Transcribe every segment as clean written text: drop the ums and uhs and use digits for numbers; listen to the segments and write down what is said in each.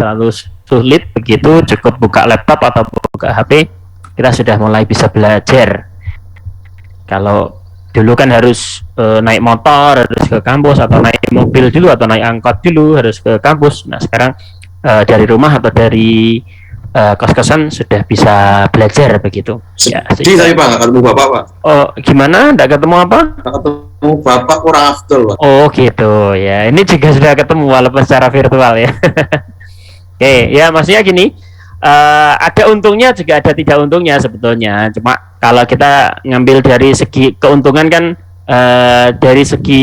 terlalu sulit begitu, cukup buka laptop atau buka HP, kita sudah mulai bisa belajar. Kalau dulu kan harus naik motor, harus ke kampus, atau naik mobil dulu, atau naik angkot dulu, harus ke kampus. Nah sekarang dari rumah atau dari kos-kosan sudah bisa belajar begitu. Sedih tapi Pak, nggak ketemu Bapak Pak. Oh gimana? Nggak ketemu apa? Nggak ketemu Bapak, kurang afdol Pak. Oh gitu ya. Ini juga sudah ketemu walaupun secara virtual ya. Oke, ya maksudnya gini, ada untungnya juga ada tidak untungnya sebetulnya. Cuma kalau kita ngambil dari segi keuntungan kan, dari segi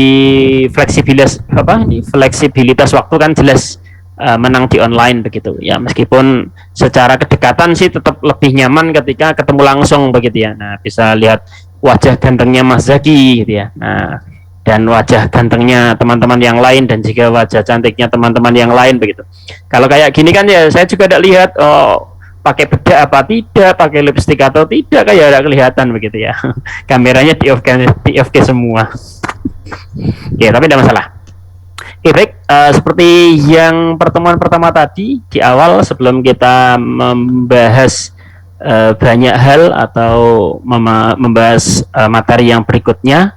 fleksibilitas waktu kan jelas menang di online begitu. Ya meskipun secara kedekatan sih tetap lebih nyaman ketika ketemu langsung begitu ya. Nah bisa lihat wajah gantengnya Mas Zaki gitu ya. Nah dan wajah gantengnya teman-teman yang lain dan juga wajah cantiknya teman-teman yang lain begitu. Kalau kayak gini kan ya saya juga tidak lihat pakai bedak apa tidak, pakai lipstik atau tidak, kayak tidak kelihatan begitu ya. Kameranya di off semua. Oke, tapi tidak masalah. Oke, baik, seperti yang pertemuan pertama tadi di awal sebelum kita membahas banyak hal atau membahas materi yang berikutnya,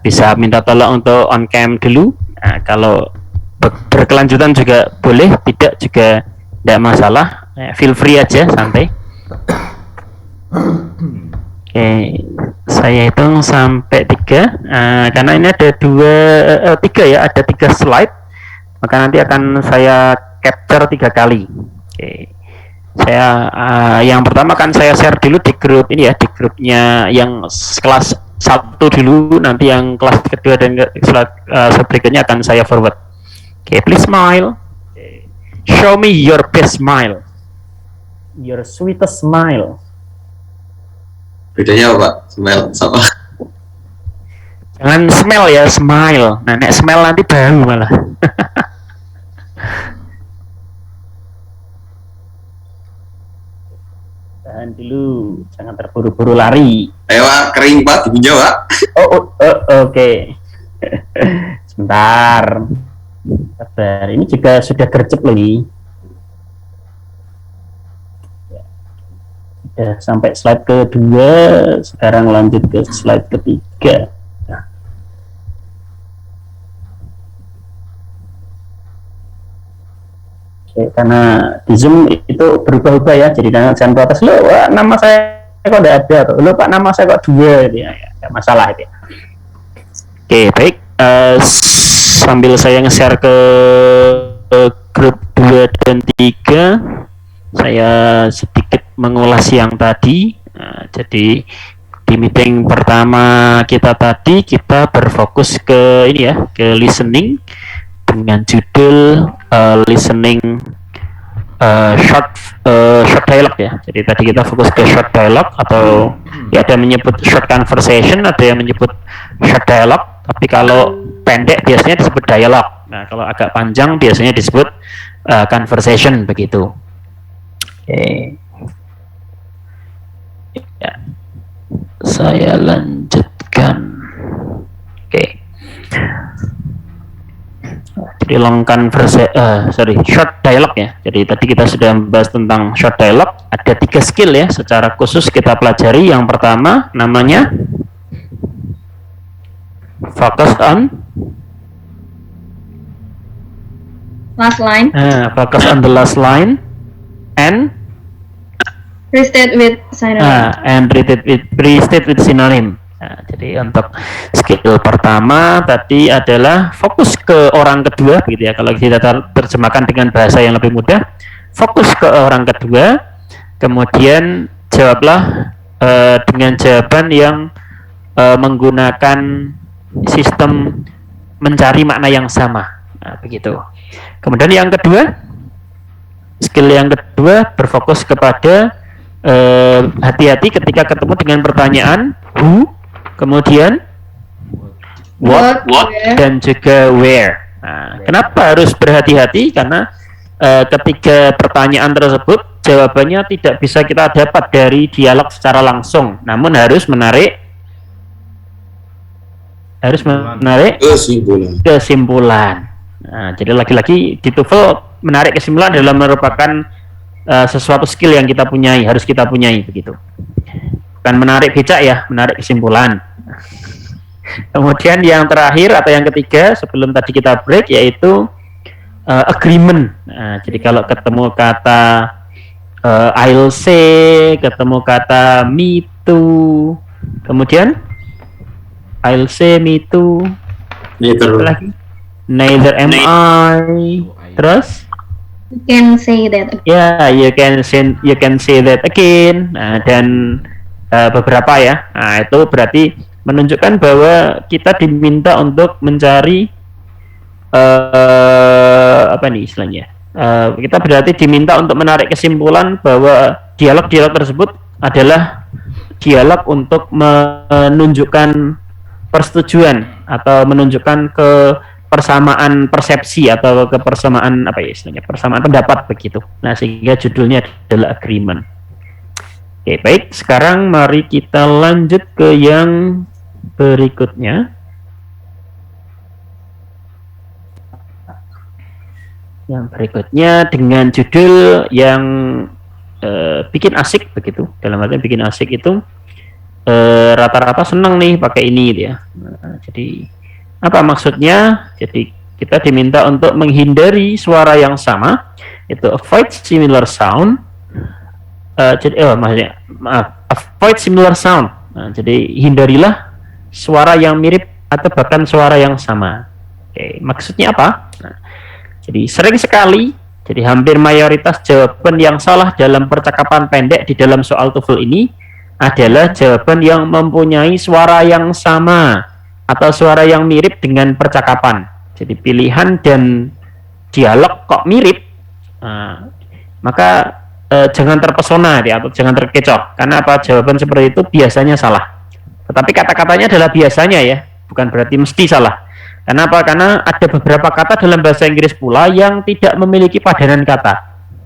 bisa minta tolong untuk on cam dulu. Nah, kalau berkelanjutan juga boleh, tidak juga tidak masalah, feel free aja, santai. Oke, saya hitung sampai 3, karena ini ada 3 ya, ada 3 slide, maka nanti akan saya capture 3 kali. Oke. Saya yang pertama kan saya share dulu di grup ini ya, di grupnya yang kelas 1 dulu, nanti yang kelas kedua dan berikutnya akan saya forward. Oke, please smile. Show me your best smile, your sweetest smile. Bedanya apa Pak? Smell sama? Jangan smell ya, smile. Nah, nek smell nanti bau malah. Tahan dulu, jangan terburu-buru lari. Ayo Pak, kering Pak, dipinjau Pak. Oke. Sebentar. Sabar, ini juga sudah gercep loh nih. Ya, sampai slide kedua, sekarang lanjut ke slide ketiga. Oke, karena di Zoom itu berubah-ubah ya, jadi jangan protes, loh nama saya kok tidak ada, loh Pak nama saya kok 2, ya, ya masalah itu ya. Oke, baik, sambil saya nge-share ke grup 2 dan 3, saya sedikit mengulas yang tadi. Nah, jadi di meeting pertama kita tadi kita berfokus ke ini ya, ke listening dengan judul listening short dialogue ya. Jadi tadi kita fokus ke short dialogue, atau ya ada menyebut short conversation, ada yang menyebut short dialogue, tapi kalau pendek biasanya disebut dialog. Nah, kalau agak panjang biasanya disebut conversation begitu. Oke. Ya. Saya lanjutkan. Oke. Jadi short dialog ya. Jadi tadi kita sudah membahas tentang short dialog. Ada 3 skill ya secara khusus kita pelajari. Yang pertama namanya focus on last line. Focus on the last line and restate with synonym. Restate with synonym. Nah, jadi untuk skill pertama tadi adalah fokus ke orang kedua gitu ya. Kalau kita terjemahkan dengan bahasa yang lebih mudah, fokus ke orang kedua, kemudian jawablah dengan jawaban yang menggunakan sistem mencari makna yang sama. Nah, begitu. Kemudian yang kedua, skill yang kedua berfokus kepada hati-hati ketika ketemu dengan pertanyaan who, kemudian what dan juga where. Nah, kenapa harus berhati-hati? Karena ketika pertanyaan tersebut jawabannya tidak bisa kita dapat dari dialog secara langsung, namun harus menarik kesimpulan. Nah, jadi lagi-lagi di TOEFL menarik kesimpulan adalah merupakan sesuatu skill yang kita punyai, harus kita punyai begitu. Bukan menarik becak ya, menarik kesimpulan. Kemudian yang terakhir atau yang ketiga sebelum tadi kita break yaitu agreement. Nah, jadi kalau ketemu kata I'll say, ketemu kata me too, kemudian I'll say me too, lagi neither am I, terus You can say that. ya you can say that again. Nah, dan beberapa ya. Nah, itu berarti menunjukkan bahwa kita diminta untuk mencari apa nih istilahnya? Kita berarti diminta untuk menarik kesimpulan bahwa dialog-dialog tersebut adalah dialog untuk menunjukkan persetujuan atau menunjukkan persamaan persepsi atau kepersamaan apa ya istilahnya, persamaan pendapat begitu. Nah, sehingga judulnya adalah agreement. Oke, baik. Sekarang mari kita lanjut ke yang berikutnya. Yang berikutnya dengan judul yang bikin asik begitu. Dalam arti bikin asik itu rata-rata senang nih pakai ini gitu ya. Nah, jadi apa maksudnya? Jadi kita diminta untuk menghindari suara yang sama, itu avoid similar sound. Maksudnya avoid similar sound. Nah, jadi hindarilah suara yang mirip atau bahkan suara yang sama. Oke, maksudnya apa? Nah, jadi sering sekali, jadi hampir mayoritas jawaban yang salah dalam percakapan pendek di dalam soal TOEFL ini adalah jawaban yang mempunyai suara yang sama atau suara yang mirip dengan percakapan. Jadi pilihan dan dialog kok mirip, maka jangan terpesona ya, atau jangan terkecoh. Karena apa? Jawaban seperti itu biasanya salah. Tetapi kata-katanya adalah biasanya ya, bukan berarti mesti salah. Kenapa? Karena ada beberapa kata dalam bahasa Inggris pula yang tidak memiliki padanan kata.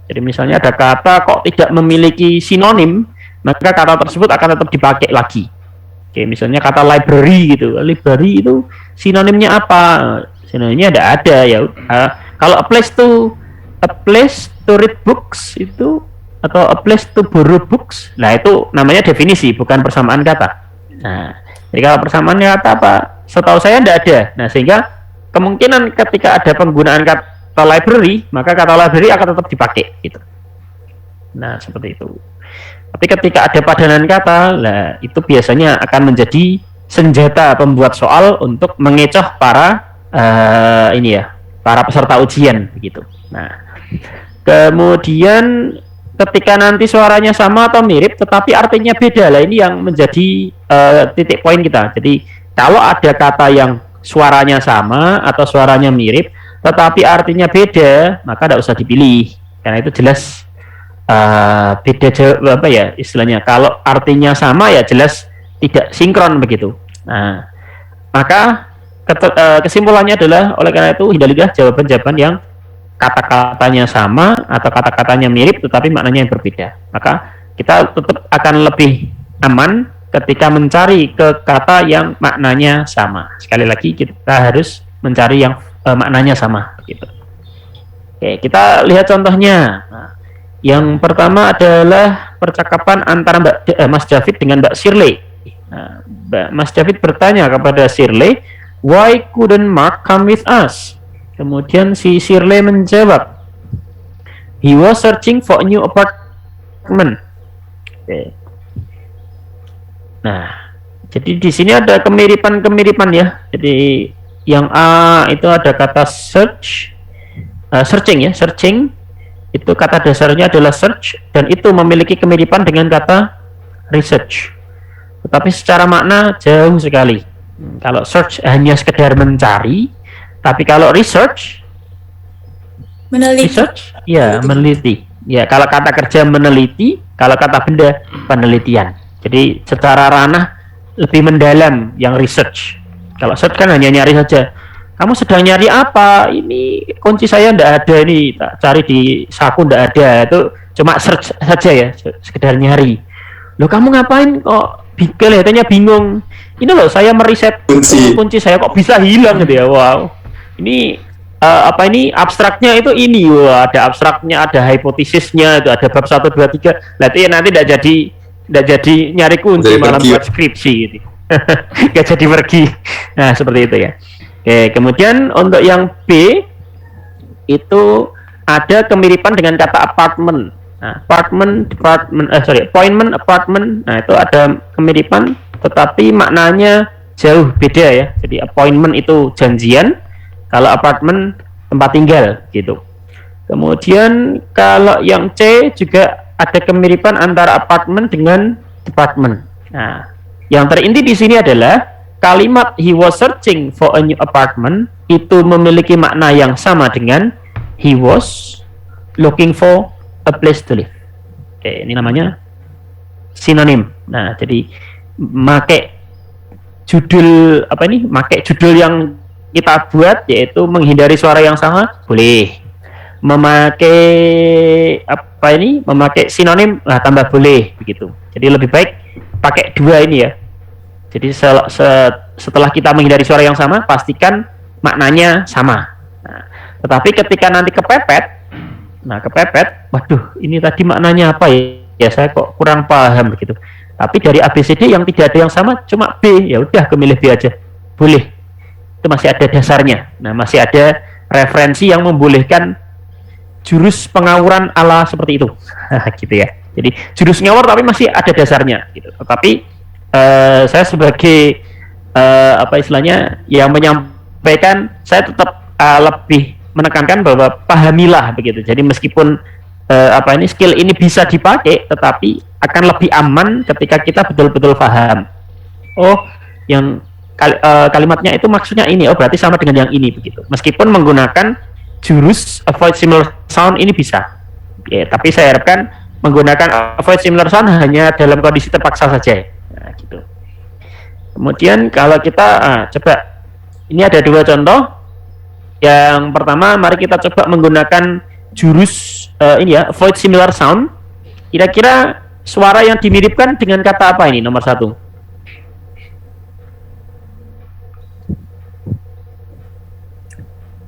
Jadi misalnya ada kata kok tidak memiliki sinonim, maka kata tersebut akan tetap dipakai lagi. Oke, misalnya kata library gitu. Library itu sinonimnya apa? Sinonimnya ada ya. Kalau a place to read books itu atau a place to borrow books. Nah, itu namanya definisi, bukan persamaan kata. Nah, jadi kalau persamaan kata apa? Setahu saya tidak ada. Nah, sehingga kemungkinan ketika ada penggunaan kata library, maka kata library akan tetap dipakai gitu. Nah, seperti itu. Tapi ketika ada padanan kata, lah itu biasanya akan menjadi senjata pembuat soal untuk mengecoh para para peserta ujian begitu. Nah, kemudian ketika nanti suaranya sama atau mirip tetapi artinya beda, lah ini yang menjadi titik poin kita. Jadi kalau ada kata yang suaranya sama atau suaranya mirip tetapi artinya beda, maka tidak usah dipilih karena itu jelas beda apa ya istilahnya. Kalau artinya sama ya jelas tidak sinkron begitu. Nah, maka kesimpulannya adalah oleh karena itu hindarilah jawaban-jawaban yang kata-katanya sama atau kata-katanya mirip tetapi maknanya yang berbeda. Maka kita tetap akan lebih aman ketika mencari ke kata yang maknanya sama. Sekali lagi kita harus mencari yang maknanya sama gitu. Oke, kita lihat contohnya. Nah, yang pertama adalah percakapan antara Mas David dengan Mbak Shirley. Nah, Mas David bertanya kepada Shirley, "Why couldn't Mark come with us?" Kemudian si Shirley menjawab, "He was searching for a new apartment." Oke. Nah, jadi di sini ada kemiripan ya. Jadi yang A itu ada kata searching ya, searching. Itu kata dasarnya adalah search dan itu memiliki kemiripan dengan kata research. Tetapi secara makna jauh sekali. Kalau search hanya sekedar mencari, tapi kalau research meneliti. Ya, kalau kata kerja meneliti, kalau kata benda penelitian. Jadi secara ranah lebih mendalam yang research. Kalau search kan hanya nyari saja. Kamu sedang nyari apa? Ini kunci saya ndak ada nih, tak cari di saku ndak ada. Itu cuma search saja ya, sekedar nyari. Loh, kamu ngapain kok kelihatannya bingung? Ini loh saya meriset kunci saya kok bisa hilang gitu ya. Wow. Ini apa ini abstraknya itu ini, wah, ada abstraknya, ada hipotesisnya, itu ada bab 1 2 3. Nah, itu ya nanti tidak jadi nyari kunci Jadi malah pergi. buat skripsi gitu. Nggak jadi pergi. Nah, seperti itu ya. Oke, kemudian untuk yang B itu ada kemiripan dengan kata apartment. Nah, appointment, apartment. Nah, itu ada kemiripan tetapi maknanya jauh beda ya. Jadi appointment itu janjian, kalau apartemen tempat tinggal gitu. Kemudian kalau yang C juga ada kemiripan antara apartemen dengan department. Nah, yang terinti di sini adalah kalimat he was searching for a new apartment itu memiliki makna yang sama dengan he was looking for a place to live. Oke, ini namanya sinonim. Nah, jadi make judul apa ini? Make judul yang kita buat yaitu menghindari suara yang sama boleh, memakai apa ini, memakai sinonim tambah boleh begitu. Jadi lebih baik pakai dua ini ya. Jadi setelah kita menghindari suara yang sama pastikan maknanya sama. Nah, tetapi ketika nanti kepepet, waduh ini tadi maknanya apa ya, saya kok kurang paham begitu. Tapi dari ABCD yang tidak ada yang sama cuma B, ya udah kemilih B aja boleh. Itu masih ada dasarnya. Nah, masih ada referensi yang membolehkan jurus pengawuran ala seperti itu. Gitu ya. Jadi jurus ngawur tapi masih ada dasarnya gitu. Tetapi saya sebagai apa istilahnya yang menyampaikan, saya tetap lebih menekankan bahwa pahamilah begitu. Jadi meskipun apa ini skill ini bisa dipakai, tetapi akan lebih aman ketika kita betul-betul paham. Oh, yang kalimatnya itu maksudnya ini, oh berarti sama dengan yang ini begitu. Meskipun menggunakan jurus avoid similar sound ini bisa. Ya, tapi saya harapkan menggunakan avoid similar sound hanya dalam kondisi terpaksa saja. Nah, gitu. Kemudian kalau kita coba, ini ada dua contoh. Yang pertama, mari kita coba menggunakan jurus ini ya, avoid similar sound. Kira-kira suara yang dimiripkan dengan kata apa ini? Nomor 1.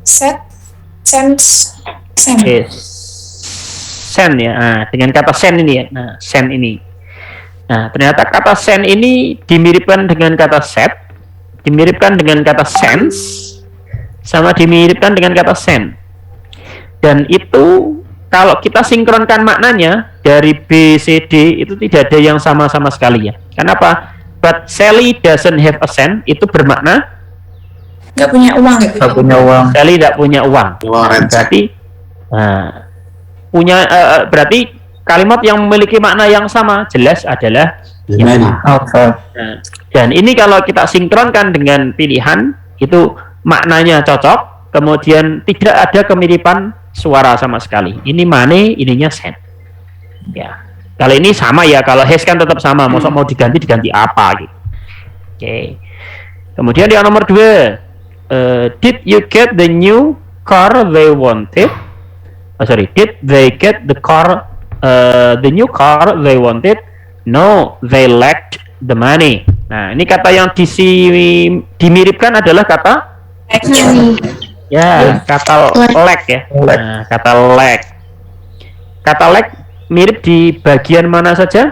Sense. Okay. Sen ya. Nah, dengan kata sen ini ya. Nah, sen ini. Nah, ternyata kata sen ini dimiripkan dengan kata set, dimiripkan dengan kata sense, sama dimiripkan dengan kata sen. Dan itu kalau kita sinkronkan maknanya dari B, C, D itu tidak ada yang sama-sama sekali ya. Kenapa? But Sally doesn't have a cent itu bermakna Nggak punya uang. Sally tidak punya uang. Receh. Berarti berarti kalimat yang memiliki makna yang sama jelas adalah Many. dan ini kalau kita sinkronkan dengan pilihan itu maknanya cocok, kemudian tidak ada kemiripan suara sama sekali. Ini money, ininya cent. Ya, kalau ini sama ya, kalau has kan tetap sama, mau diganti apa gitu. Oke. Kemudian yang nomor 2, did you get the new car they wanted? Did they get the new car they wanted? No, they lacked the money. Nah, ini kata yang dimiripkan adalah kata kata lack ya. Nah, kata lack. Kata lack mirip di bagian mana saja?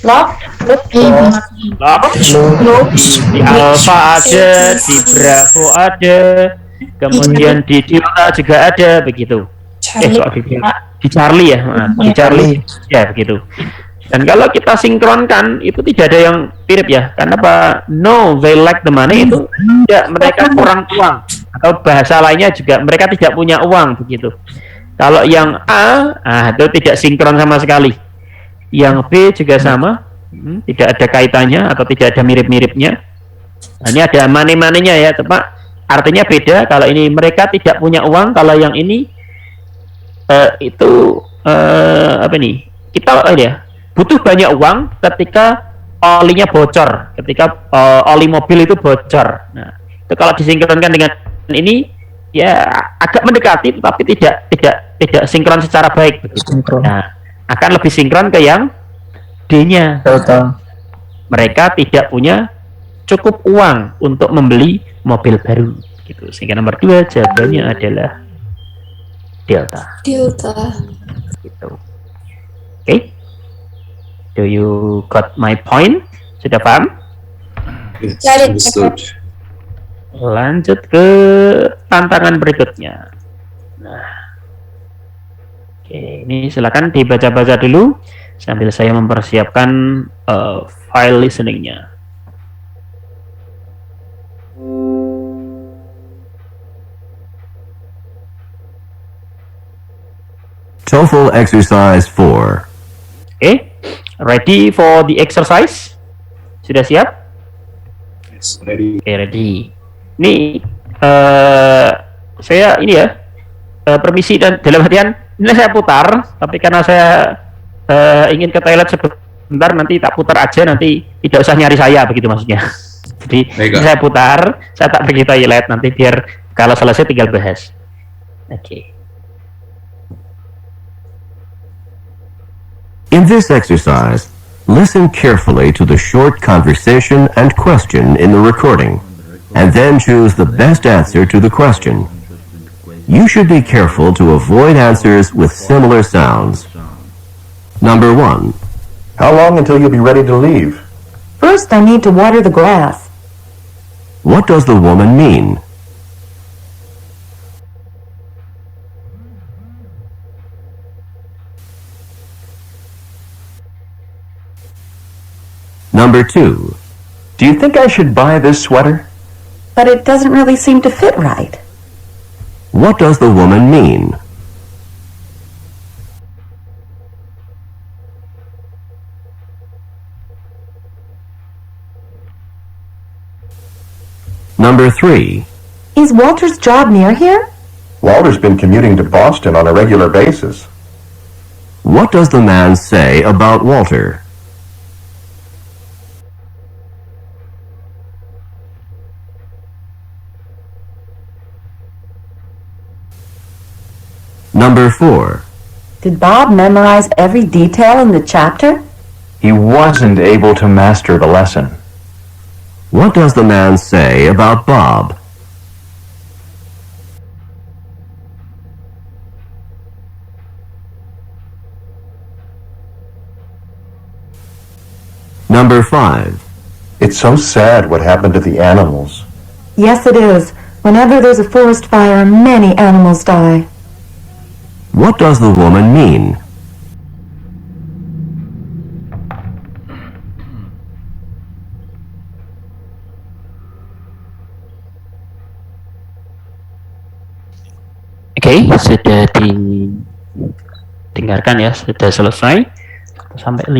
Lock. Di alpha ada, di bravo ada, kemudian di delta juga ada begitu. Di Charlie ya, di Charlie ya begitu. Dan kalau kita sinkronkan itu tidak ada yang mirip ya. Kenapa? No, they lack the money itu tidak, mereka kurang uang, atau bahasa lainnya juga mereka tidak punya uang begitu. Kalau yang A, itu tidak sinkron sama sekali. Yang B juga sama, tidak ada kaitannya atau tidak ada mirip-miripnya. Nah, ini ada money-money-nya ya, tepat. Artinya beda. Kalau ini mereka tidak punya uang, kalau yang ini apa nih? Kita butuh banyak uang ketika olinya bocor, ketika oli mobil itu bocor. Nah, itu kalau disinkronkan dengan ini ya agak mendekati, tapi tidak sinkron secara baik begitu. Nah, akan lebih sinkron ke yang D-nya. Mereka tidak punya cukup uang untuk membeli mobil baru Gitu. Sehingga nomor 2 jawabannya adalah delta. Delta. Gitu. Oke. Do you got my point? Sudah paham? Yes, Got it. understood. Lanjut ke tantangan berikutnya. Nah, oke, ini silakan dibaca-baca dulu sambil saya mempersiapkan file listeningnya. TOEFL exercise 4. Oke, ready for the exercise? Sudah siap? Yes, ready. Oke, ready. Ini saya ini ya permisi dan dalam artian ini saya putar, tapi karena saya ingin ke toilet sebentar, nanti tak putar aja, nanti tidak usah nyari saya, begitu maksudnya. Jadi Baiklah. saya putar, saya tak pergi toilet, nanti biar kalau selesai tinggal bahas. Oke. In this exercise, listen carefully to the short conversation and question in the recording, and then choose the best answer to the question. You should be careful to avoid answers with similar sounds. Number 1. How long until you'll be ready to leave? First, I need to water the grass. What does the woman mean? Number 2. Do you think I should buy this sweater? But it doesn't really seem to fit right. What does the woman mean? Number 3. Is Walter's job near here? Walter's been commuting to Boston on a regular basis. What does the man say about Walter? Number 4. Did Bob memorize every detail in the chapter? He wasn't able to master the lesson. What does the man say about Bob? Number 5. It's so sad what happened to the animals. Yes, it is. Whenever there's a forest fire, many animals die. What does the woman mean? Oke, sudah didengarkan ya, sudah selesai sampai 5.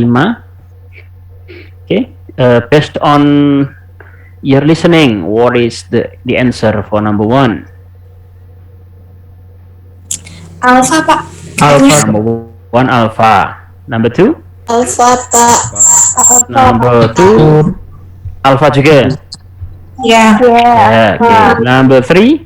Oke, based on your listening, what is the answer for number 1? Alpha, Pak. Number 1 alpha. Number 2? Alpha, Pak. Number 2 alpha juga. Ya. Ya, oke. Number 3?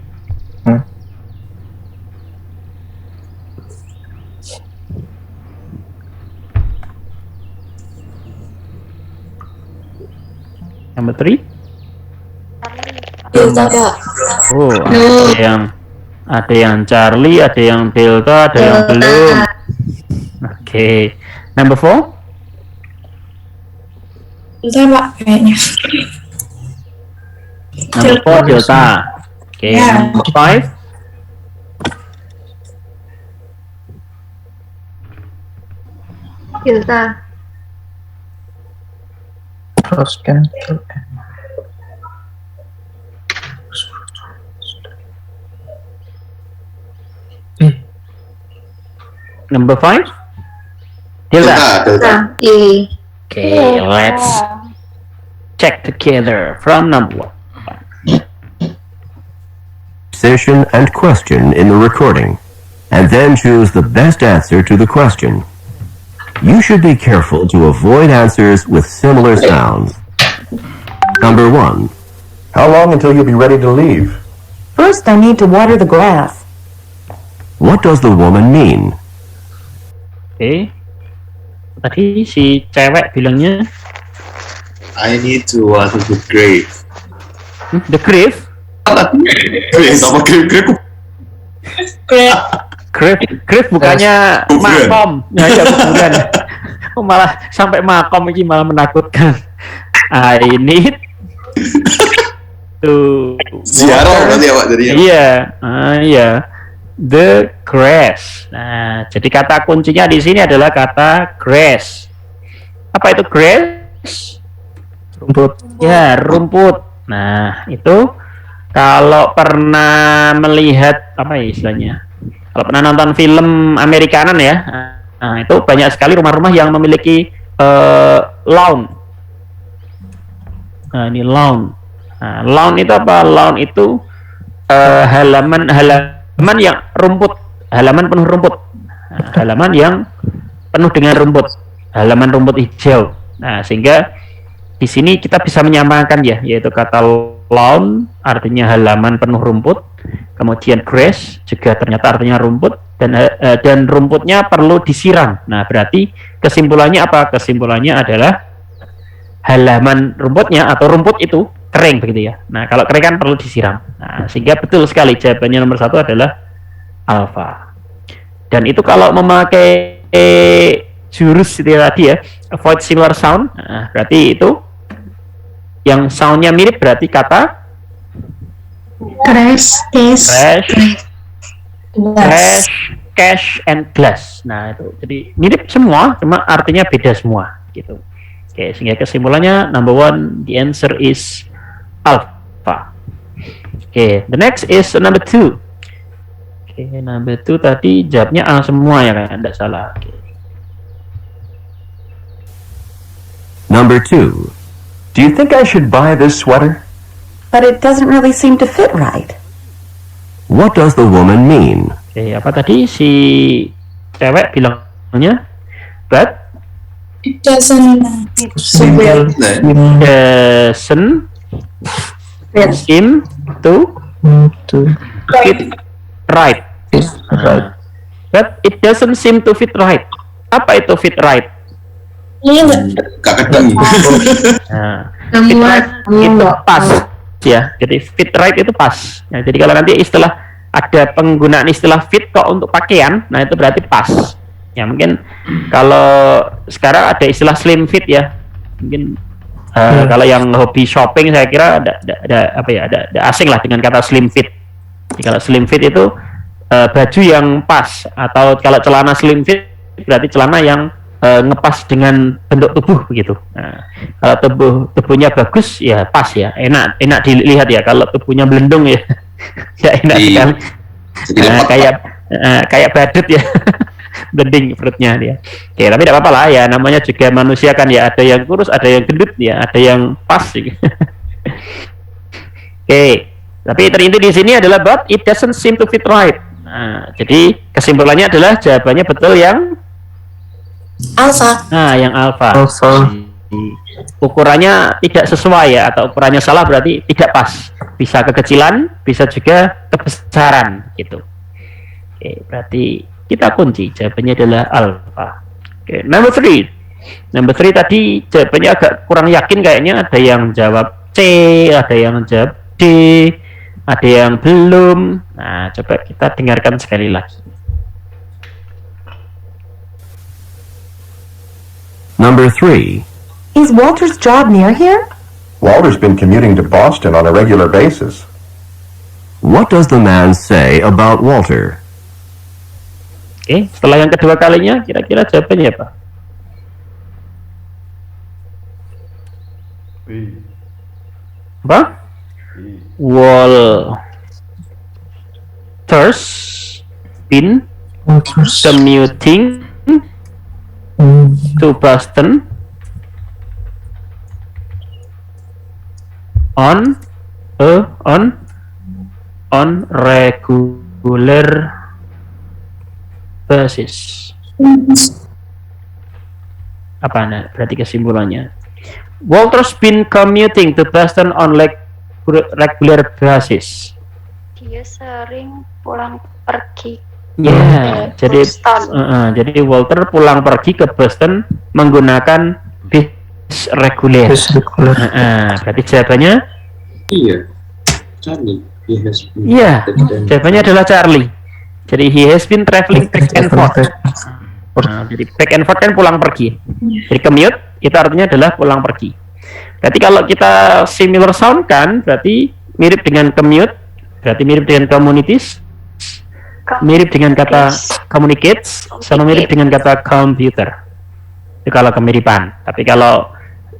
Number 3? Delta, Pak. Oh, ada yang Charlie, ada yang Delta, ada yang belum. Oke. Number 4? Delta, Pak, kayaknya. Number 4 Delta. Oke, Ya. number 5? Delta. Number 5? Delta. Delta. A. Okay, let's check together from number 1. Session and question in the recording, and then choose the best answer to the question. You should be careful to avoid answers with similar sounds. Number 1. How long until you'll be ready to leave? First, I need to water the grass. What does the woman mean? Oke. Tadi si cewek bilangnya I need to water the grave. the grave. Sama grip. Grave bukannya Kuburan. makom. Ya, ya kuburan. Oh, malah sampai makom ini malah menakutkan. I need to Ziarah berarti ya Pak jadinya. Iya, iya. The grass. Nah, jadi kata kuncinya di sini adalah kata grass. Apa itu grass? Rumput. Ya, rumput. Nah, itu kalau pernah melihat apa ya istilahnya? Kalau pernah nonton film Amerikanan ya, nah itu banyak sekali rumah-rumah yang memiliki lawn. Nah, ini lawn. Nah, lawn itu apa? Lawn itu halaman yang rumput, halaman penuh rumput. Nah, halaman yang penuh dengan rumput, halaman rumput hijau. Nah, sehingga di sini kita bisa menyamakan ya, yaitu kata lawn artinya halaman penuh rumput, kemudian grass juga ternyata artinya rumput, dan rumputnya perlu disiram. Nah, berarti kesimpulannya apa? Kesimpulannya adalah halaman rumputnya atau rumput itu kering begitu ya. Nah, kalau kering kan perlu disiram. Nah, sehingga betul sekali jawabannya nomor 1 adalah alpha. Dan itu kalau memakai jurus itu tadi ya, avoid similar sound. Nah, berarti itu yang soundnya mirip berarti kata Crash, cash, and glass. Nah, itu jadi mirip semua, cuma artinya beda semua gitu. Oke, sehingga kesimpulannya number 1, the answer is alpha. Oke, the next is number 2. Oke, number 2 tadi jawabnya A semua ya kan, tidak salah. Oke. Number 2. Do you think I should buy this sweater? But it doesn't really seem to fit right. What does the woman mean? Oke, apa tadi si cewek bilangnya? But It doesn't doesn't seem to fit right. But it doesn't seem to fit right. Apa itu fit right? Ini enggak Gak kedeng. Nah, fit right itu pas ya. Jadi fit right itu pas. Ya, jadi kalau nanti istilah ada penggunaan istilah fit kok untuk pakaian, nah itu berarti pas. Ya mungkin kalau sekarang ada istilah slim fit ya. Mungkin kalau yang hobi shopping saya kira ada asing lah dengan kata slim fit. Jadi kalau slim fit itu baju yang pas, atau kalau celana slim fit berarti celana yang ngepas dengan bentuk tubuh begitu. Nah, kalau tubuhnya bagus ya pas ya, enak dilihat ya. Kalau tubuhnya belendung ya, ya enak sekali. Kayak badut ya, bending perutnya dia. Oke, tapi tidak apa-apa lah ya, namanya juga manusia kan ya, ada yang kurus, ada yang gendut ya, ada yang pas. Oke, tapi terinti di sini adalah but it doesn't seem to fit right. Nah, jadi kesimpulannya adalah jawabannya betul yang alpha. nah, yang alpha. Ukurannya tidak sesuai ya, atau ukurannya salah berarti tidak pas. Bisa kekecilan, bisa juga kebesaran gitu. Oke, berarti kita kunci jawabannya adalah alpha. Oke, number 3. Number 3 tadi jawabannya agak kurang yakin kayaknya, ada yang jawab C, ada yang jawab D, ada yang belum. Nah, coba kita dengarkan sekali lagi. Number 3. Is Walter's job near here? Walter's been commuting to Boston on a regular basis. What does the man say about Walter? Oke, setelah yang kedua kalinya, kira-kira jawabannya apa? Apa? Walter's been commuting to Boston on regular basis. Apa nah, berarti kesimpulannya Walter's been commuting to Boston on regular basis. Dia sering pulang pergi. Ya, jadi jadi Walter pulang pergi ke Boston menggunakan bis reguler. Berarti jawabannya Iya. Cari. Iya, jawabannya adalah Charlie. Jadi he has been traveling back and forth. Nah, jadi back and forth kan pulang pergi. Jadi commute itu artinya adalah pulang pergi. Berarti kalau kita similar sound kan, berarti mirip dengan commute, berarti mirip dengan communities, mirip dengan kata communicates, sama mirip dengan kata computer. Itu kalau kemiripan. Tapi kalau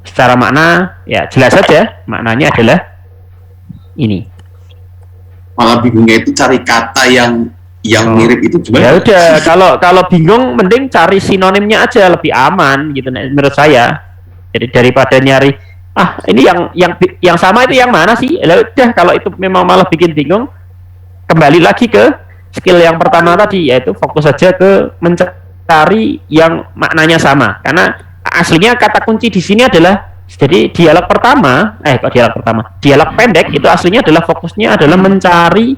secara makna, ya jelas saja maknanya adalah ini. Malah bingungnya itu cari kata yang mirip itu Ya gimana? udah, kalau bingung mending cari sinonimnya aja, lebih aman gitu menurut saya. Jadi daripada nyari ini yang sama itu yang mana sih? Ya udah, kalau itu memang malah bikin bingung, kembali lagi ke skill yang pertama tadi, yaitu fokus saja ke mencari yang maknanya sama. Karena aslinya kata kunci di sini adalah, jadi dialog pendek itu aslinya adalah fokusnya adalah mencari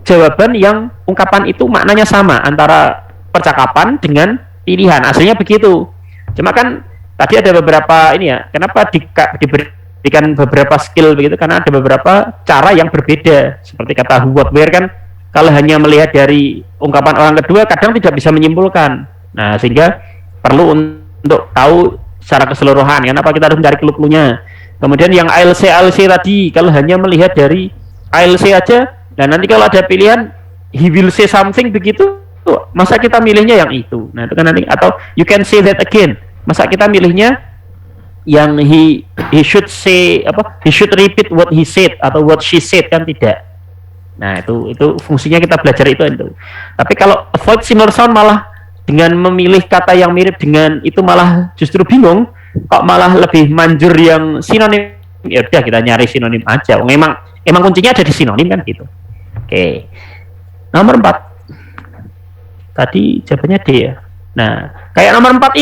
jawaban yang ungkapan itu maknanya sama antara percakapan dengan pilihan. Aslinya begitu. Cuma kan tadi ada beberapa ini ya, kenapa diberikan beberapa skill begitu, karena ada beberapa cara yang berbeda. Seperti kata who, what, where kan, kalau hanya melihat dari ungkapan orang kedua kadang tidak bisa menyimpulkan. Nah, sehingga perlu untuk tahu secara keseluruhan. Kenapa kita harus mencari clue-nya. Kemudian yang ALC tadi, kalau hanya melihat dari ALC aja, dan nanti kalau ada pilihan he will say something begitu, masa kita milihnya yang itu. Nah, itu kan nanti, atau you can say that again, masa kita milihnya yang he should say he should repeat what he said atau what she said, kan tidak. Nah, itu fungsinya kita belajar itu. Tapi kalau avoid similar sound malah dengan memilih kata yang mirip dengan itu malah justru bingung, kok malah lebih manjur yang sinonim. Ya udah, kita nyari sinonim aja. Emang kuncinya ada di sinonim kan gitu. Oke. Nomor 4. Tadi jawabannya D ya. Nah, kayak nomor 4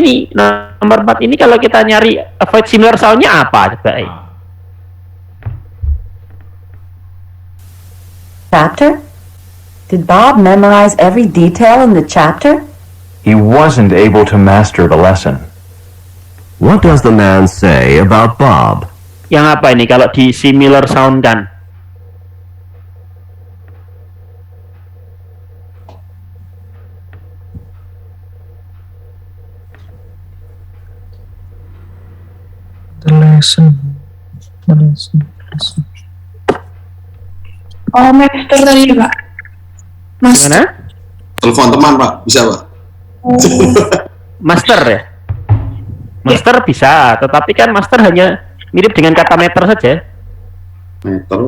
ini kalau kita nyari avoid similar sound-nya apa coba? Chapter? Did Bob memorize every detail in the chapter? He wasn't able to master the lesson. What does the man say about Bob? Yang apa ini kalau di similar sound kan? The lesson. Oh, master tadi Pak. Gimana? Telepon teman Pak, bisa Pak? Master ya? Master bisa, tetapi kan master hanya mirip dengan kata meter saja. Meter,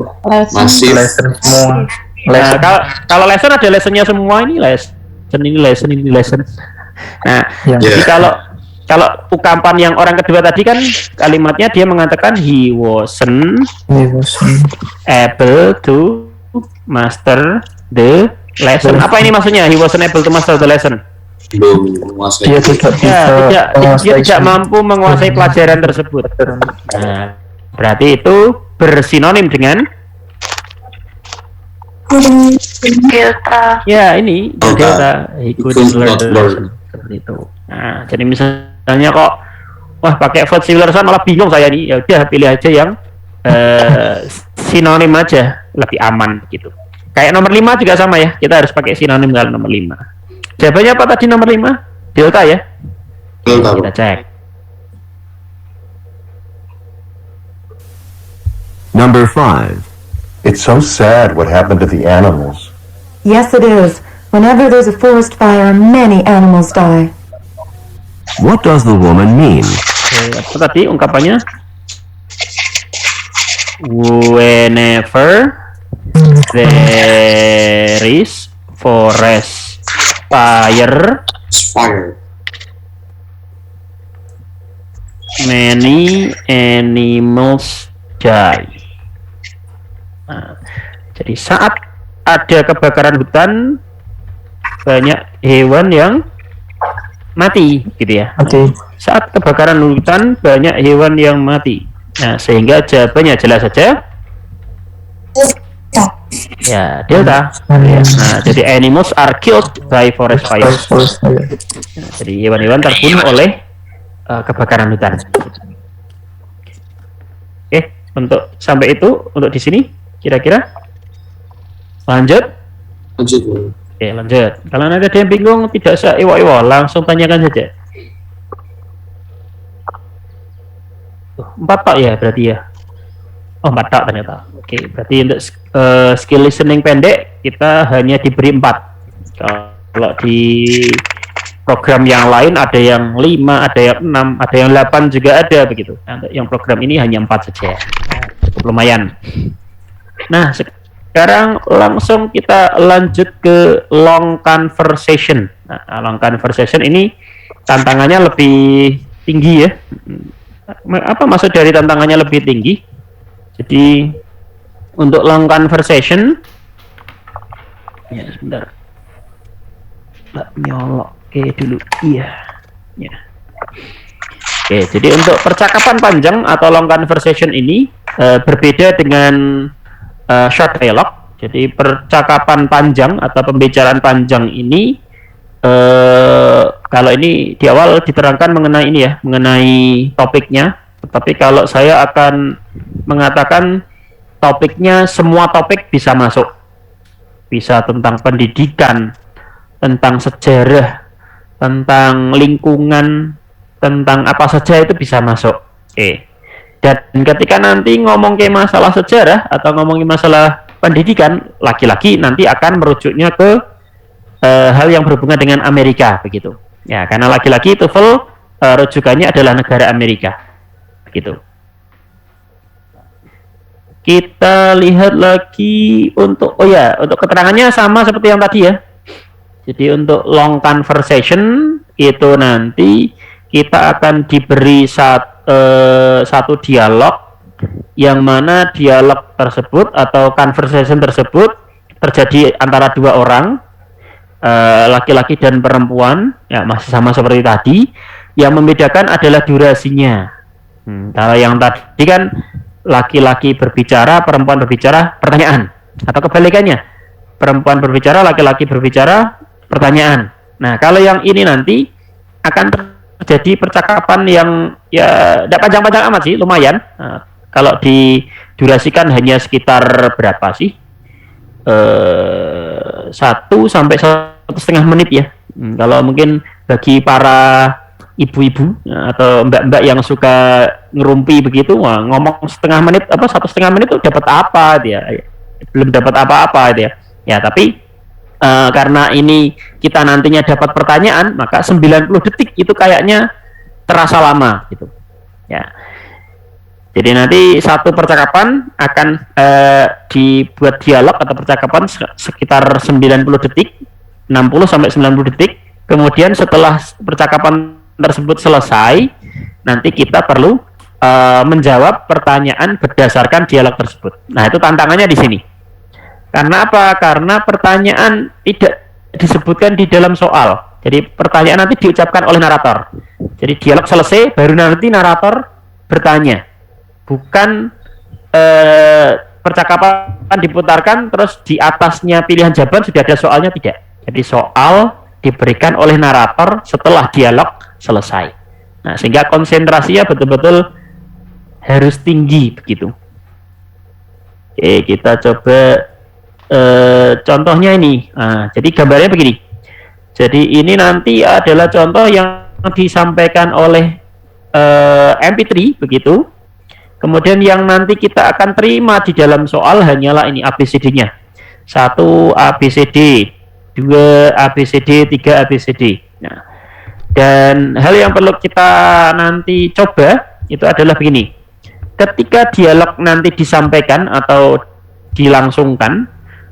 masif. Lesson semua. Nah, kalau lesson ada lessonnya semua, ini lesson. Nah, jadi kalau ungkapan yang orang kedua tadi kan kalimatnya dia mengatakan he wasn't able to master the lesson. Apa ini maksudnya? He wasn't able to master the lesson. Dia tidak mampu menguasai pelajaran tersebut. Nah, berarti itu bersinonim dengan Delta. ya ini delta. He couldn't learn the lesson. Seperti itu. Nah, jadi misalnya kok pakai avoid similar sound malah bingung saya nih. Ya udah, pilih aja yang sinonim aja, lebih aman gitu. Kayak nomor 5 juga sama ya. Kita harus pakai sinonim kalau nomor 5. Jawabannya apa tadi nomor 5? Delta ya? Delta. Kita cek. Number 5. It's so sad what happened to the animals. Yes, it is. Whenever there's a forest fire, many animals die. What does the woman mean? Apa tadi ungkapannya? Whenever there is forest fire, many animals die. Nah, jadi saat ada kebakaran hutan, banyak hewan yang mati, gitu ya. Saat kebakaran hutan, banyak hewan yang mati. Nah, sehingga jawabannya jelas saja. Ya, delta. Nah, jadi animals are killed by forest fire. Nah, jadi hewan-hewan terbunuh oleh kebakaran hutan. Oke, Untuk sampai itu, untuk di sini kira-kira lanjut. Lanjut, Guru. Oke, lanjut. Kalau ada yang bingung, tidak usah iwa-iwa, langsung tanyakan saja. 4 tok ya berarti ya. Oh, 4 tok ternyata. Oke, berarti untuk skill listening pendek kita hanya diberi 4. Kalau di program yang lain ada yang 5, ada yang 6, ada yang 8 juga ada begitu. Nah, untuk yang program ini hanya 4 saja. Nah, cukup lumayan. Nah, sekarang langsung kita lanjut ke long conversation. Nah, long conversation ini tantangannya lebih tinggi ya. Apa maksud dari tantangannya lebih tinggi? Jadi untuk long conversation, ya sebentar, nyolok dulu, iya, ya. Oke, jadi untuk percakapan panjang atau long conversation ini berbeda dengan short dialogue. Jadi percakapan panjang atau pembicaraan panjang ini kalau ini di awal diterangkan mengenai ini ya, mengenai topiknya. Tetapi kalau saya akan mengatakan topiknya, semua topik bisa masuk. Bisa tentang pendidikan, tentang sejarah, tentang lingkungan, tentang apa saja itu bisa masuk. Oke. Dan ketika nanti ngomong ke masalah sejarah atau ngomongin masalah pendidikan, laki-laki nanti akan merujuknya ke hal yang berhubungan dengan Amerika begitu. Ya, karena laki-laki TOEFL rujukannya adalah negara Amerika. Begitu. Kita lihat lagi untuk untuk keterangannya sama seperti yang tadi ya. Jadi untuk long conversation itu nanti kita akan diberi satu dialog yang mana dialog tersebut atau conversation tersebut terjadi antara 2 orang, laki-laki dan perempuan, ya masih sama seperti tadi. Yang membedakan adalah durasinya. Kalau yang tadi kan laki-laki berbicara, perempuan berbicara, pertanyaan, atau kebalikannya, perempuan berbicara, laki-laki berbicara, pertanyaan. Nah, kalau yang ini nanti akan terjadi percakapan yang ya tidak panjang-panjang amat sih, lumayan. Nah, kalau didurasikan hanya sekitar berapa sih? 1 sampai 1,5 menit ya. Kalau mungkin bagi para ibu-ibu atau mbak-mbak yang suka ngerumpi begitu, ngomong setengah menit apa 1,5 menit tuh dapat apa dia? Belum dapat apa-apa dia. Ya, tapi karena ini kita nantinya dapat pertanyaan, maka 90 detik itu kayaknya terasa lama gitu. Ya. Jadi nanti satu percakapan akan dibuat dialog atau percakapan sekitar 90 detik, 60 sampai 90 detik. Kemudian setelah percakapan tersebut selesai, nanti kita perlu menjawab pertanyaan berdasarkan dialog tersebut. Nah, itu tantangannya di sini. Karena apa? Karena pertanyaan tidak disebutkan di dalam soal. Jadi pertanyaan nanti diucapkan oleh narator. Jadi dialog selesai, baru nanti narator bertanya. Bukan percakapan diputarkan terus di atasnya pilihan jawaban sudah ada soalnya, tidak. Jadi soal diberikan oleh narator setelah dialog selesai. Nah, sehingga konsentrasinya betul-betul harus tinggi begitu. Oke, kita coba contohnya ini. Nah, jadi gambarnya begini. Jadi ini nanti adalah contoh yang disampaikan oleh MP3 begitu. Kemudian yang nanti kita akan terima di dalam soal hanyalah ini ABCD-nya. 1 ABCD, 2 ABCD, 3 ABCD. Nah, dan hal yang perlu kita nanti coba itu adalah begini. Ketika dialog nanti disampaikan atau dilangsungkan,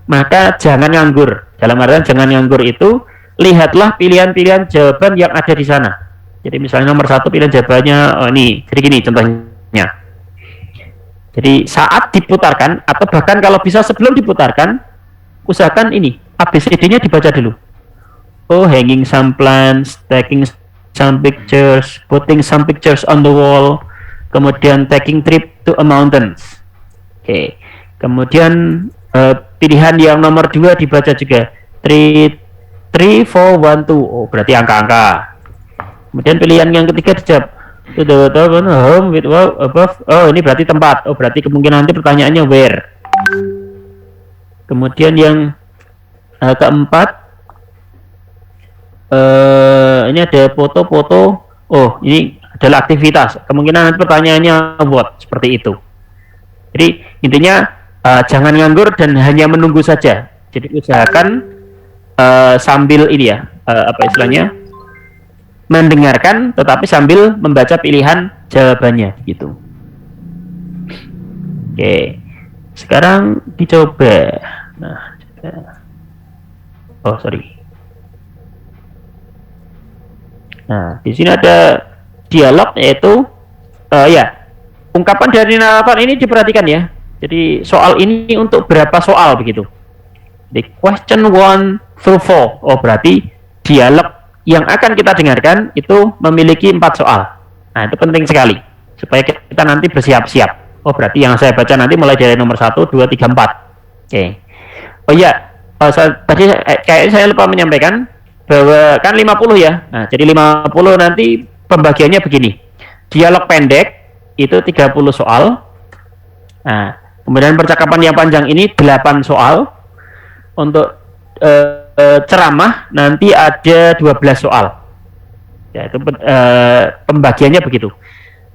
maka jangan nganggur. Dalam artian jangan nganggur itu, lihatlah pilihan-pilihan jawaban yang ada di sana. Jadi misalnya nomor 1 pilihan jawabannya ini, jadi gini contohnya. Jadi saat diputarkan atau bahkan kalau bisa sebelum diputarkan, usahakan ini ABCD-nya dibaca dulu. Oh, hanging some plants, taking some pictures, putting some pictures on the wall, kemudian taking trip to a mountains. Oke. Kemudian pilihan yang nomor 2 dibaca juga. 3, 4, 1, 2. Oh, berarti angka-angka. Kemudian pilihan yang ketiga dijawab To the home with wow above. Oh, ini berarti tempat. Oh, berarti kemungkinan nanti pertanyaannya where. Kemudian yang keempat, ini ada foto-foto. Oh, ini adalah aktivitas. Kemungkinan nanti pertanyaannya what, seperti itu. Jadi intinya jangan nganggur dan hanya menunggu saja. Jadi usahakan sambil ini ya, apa istilahnya, mendengarkan tetapi sambil membaca pilihan jawabannya gitu. Oke, sekarang dicoba. Nah, oh sorry. Nah, di sini ada dialog, yaitu ya, ungkapan dari narator ini diperhatikan ya. Jadi soal ini untuk berapa soal begitu. Di question 1 through 4. Oh, berarti dialog yang akan kita dengarkan itu memiliki 4 soal. Nah, itu penting sekali supaya kita nanti bersiap-siap. Oh, berarti yang saya baca nanti mulai dari nomor 1, 2, 3, 4. Oke. Oh iya, tadi kayaknya saya lupa menyampaikan bahwa kan 50 ya. Nah, jadi 50 nanti pembagiannya begini. Dialog pendek itu 30 soal. Nah, kemudian percakapan yang panjang ini 8 soal. Untuk ceramah nanti ada 12 soal. Ya, itu pembagiannya begitu.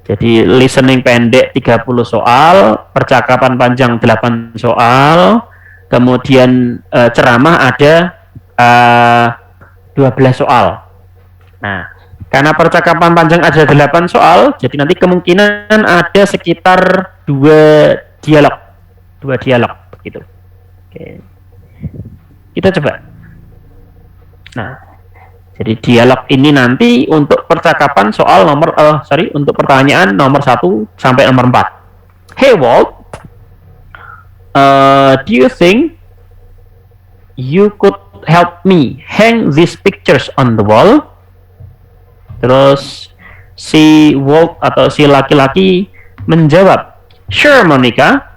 Jadi listening pendek 30 soal, percakapan panjang 8 soal, kemudian ceramah ada 12 soal. Nah, karena percakapan panjang ada 8 soal, jadi nanti kemungkinan ada sekitar 2 dialog begitu. Oke. Kita coba. Nah, jadi dialog ini nanti untuk percakapan soal untuk pertanyaan nomor 1 sampai nomor 4. Hey Walt, do you think you could help me hang these pictures on the wall? Terus si Walt atau si laki-laki menjawab, sure Monica.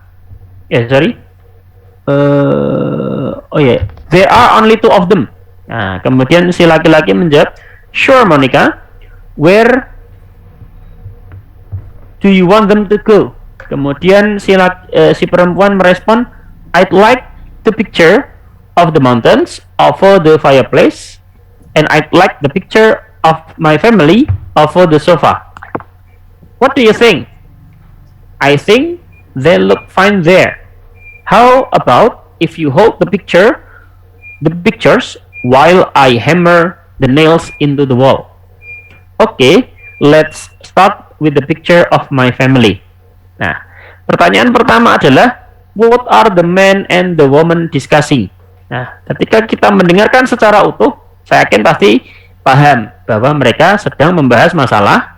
Oh ya, there are only 2 of them. Nah, kemudian si laki-laki menjawab, sure Monica, where do you want them to go? Kemudian si perempuan merespon, I'd like the picture of the mountains over the fireplace, and I'd like the picture of my family over the sofa. What do you think? I think they look fine there. How about if you hold the pictures while I hammer the nails into the wall? Okay, let's start with the picture of my family. Nah, pertanyaan pertama adalah what are the man and the woman discussing? Nah, ketika kita mendengarkan secara utuh, saya yakin pasti paham bahwa mereka sedang membahas masalah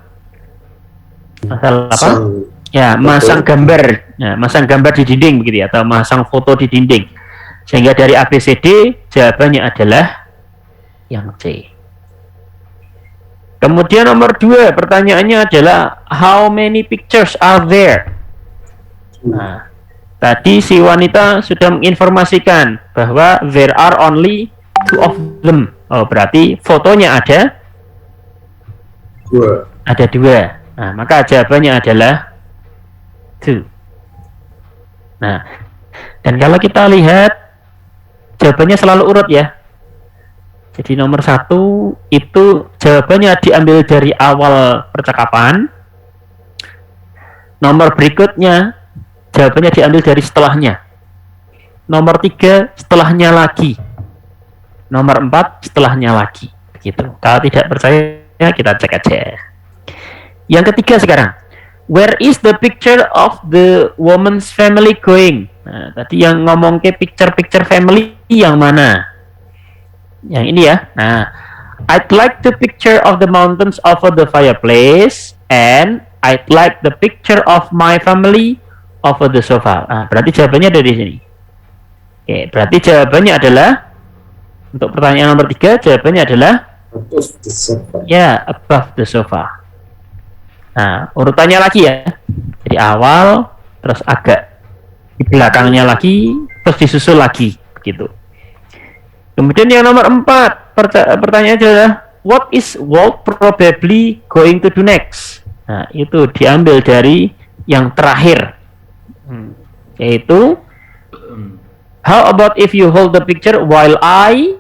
apa? Ya, masang gambar. Nah, masang gambar di dinding begitu ya, atau masang foto di dinding. Sehingga dari ABCD jawabannya adalah yang C. Kemudian nomor 2, pertanyaannya adalah how many pictures are there? Nah, tadi si wanita sudah menginformasikan bahwa there are only 2 of them. Oh, berarti fotonya ada 2. Ada 2. Nah, maka jawabannya adalah 2. Nah, dan kalau kita lihat jawabannya selalu urut ya. Jadi nomor 1 itu jawabannya diambil dari awal percakapan. Nomor berikutnya jawabannya diambil dari setelahnya. Nomor 3 setelahnya lagi. Nomor 4 setelahnya lagi. Begitu. Kalau tidak percaya kita cek aja. Yang ketiga sekarang, where is the picture of the woman's family going? Nah, tadi yang ngomong ke picture family yang mana? Yang ini ya. Nah, I'd like the picture of the mountains over the fireplace, and I'd like the picture of my family over the sofa. Nah, berarti jawabannya ada di sini. Oke, berarti jawabannya adalah untuk pertanyaan nomor 3, jawabannya adalah above the sofa. Ya, above the sofa. Nah, urutannya lagi ya. Jadi awal, terus agak di belakangnya lagi, terus disusul lagi, begitu. Kemudian yang nomor 4, pertanyaan adalah what is Walt probably going to do next? Nah, itu diambil dari yang terakhir. Yaitu how about if you hold the picture while I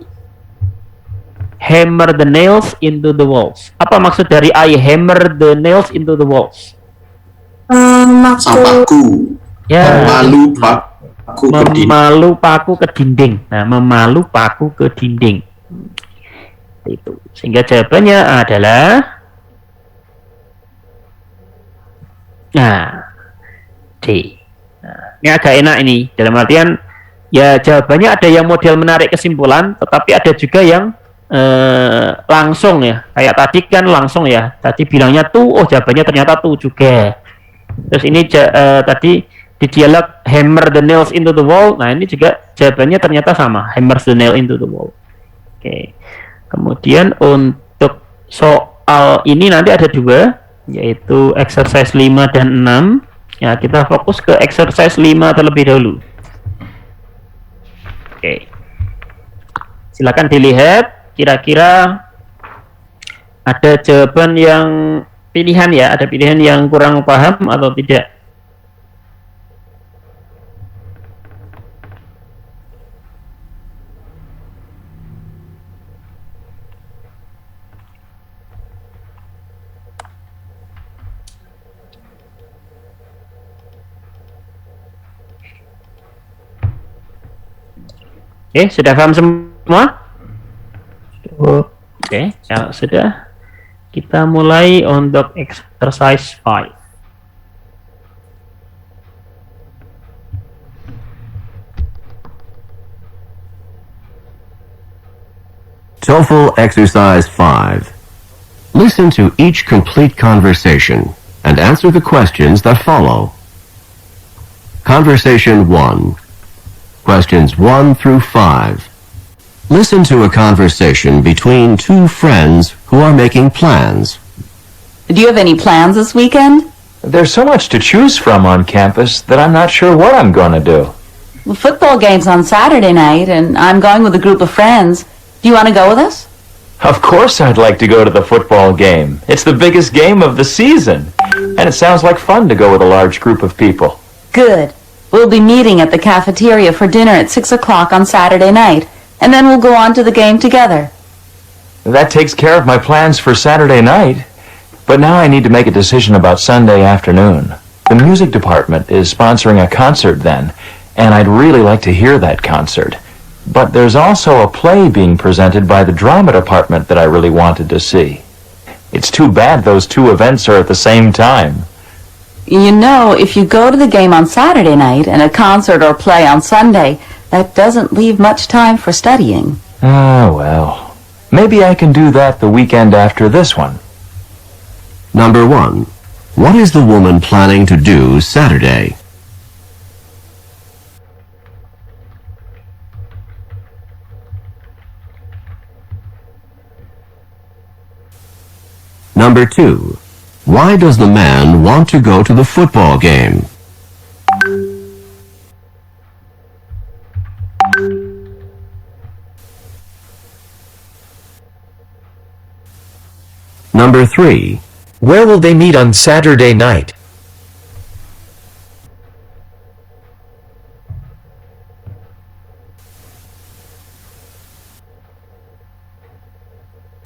hammer the nails into the walls? Apa maksud dari I hammer the nails into the walls? Sampaku. Ya. Memalu paku ke dinding. Nah, memalu paku ke dinding. Itu. Sehingga jawabannya adalah D. Nah, ini agak enak ini. Dalam artian ya jawabannya ada yang model menarik kesimpulan, tetapi ada juga yang langsung ya. Kayak tadi kan langsung ya. Tadi bilangnya tuh, oh jawabannya ternyata tuh juga. Terus ini tadi di dialog hammer the nails into the wall. Nah, ini juga jawabannya ternyata sama, hammer the nail into the wall. Oke. Kemudian untuk soal ini nanti ada dua, yaitu exercise 5 dan 6. Ya, kita fokus ke exercise 5 terlebih dahulu. Oke. Silakan dilihat kira-kira ada jawaban yang pilihan ya, ada pilihan yang kurang paham atau tidak. Oke, sudah paham semua? Oke, kalau sudah, kita mulai untuk exercise 5. TOEFL Exercise 5. Listen to each complete conversation and answer the questions that follow. Conversation 1. Questions 1 through 5. Listen to a conversation between two friends who are making plans. Do you have any plans this weekend? There's so much to choose from on campus that I'm not sure what I'm going to do. The football game's on Saturday night, and I'm going with a group of friends. Do you want to go with us? Of course I'd like to go to the football game. It's the biggest game of the season. And it sounds like fun to go with a large group of people. Good. We'll be meeting at the cafeteria for dinner at 6 o'clock on Saturday night, and then we'll go on to the game together. That takes care of my plans for Saturday night. But now I need to make a decision about Sunday afternoon. The music department is sponsoring a concert then, and I'd really like to hear that concert. But there's also a play being presented by the drama department that I really wanted to see. It's too bad those two events are at the same time. You know, if you go to the game on Saturday night and a concert or play on Sunday, that doesn't leave much time for studying. Ah, well. Maybe I can do that the weekend after this one. Number 1. What is the woman planning to do Saturday? Number 2. Why does the man want to go to the football game? Number 3. Where will they meet on Saturday night?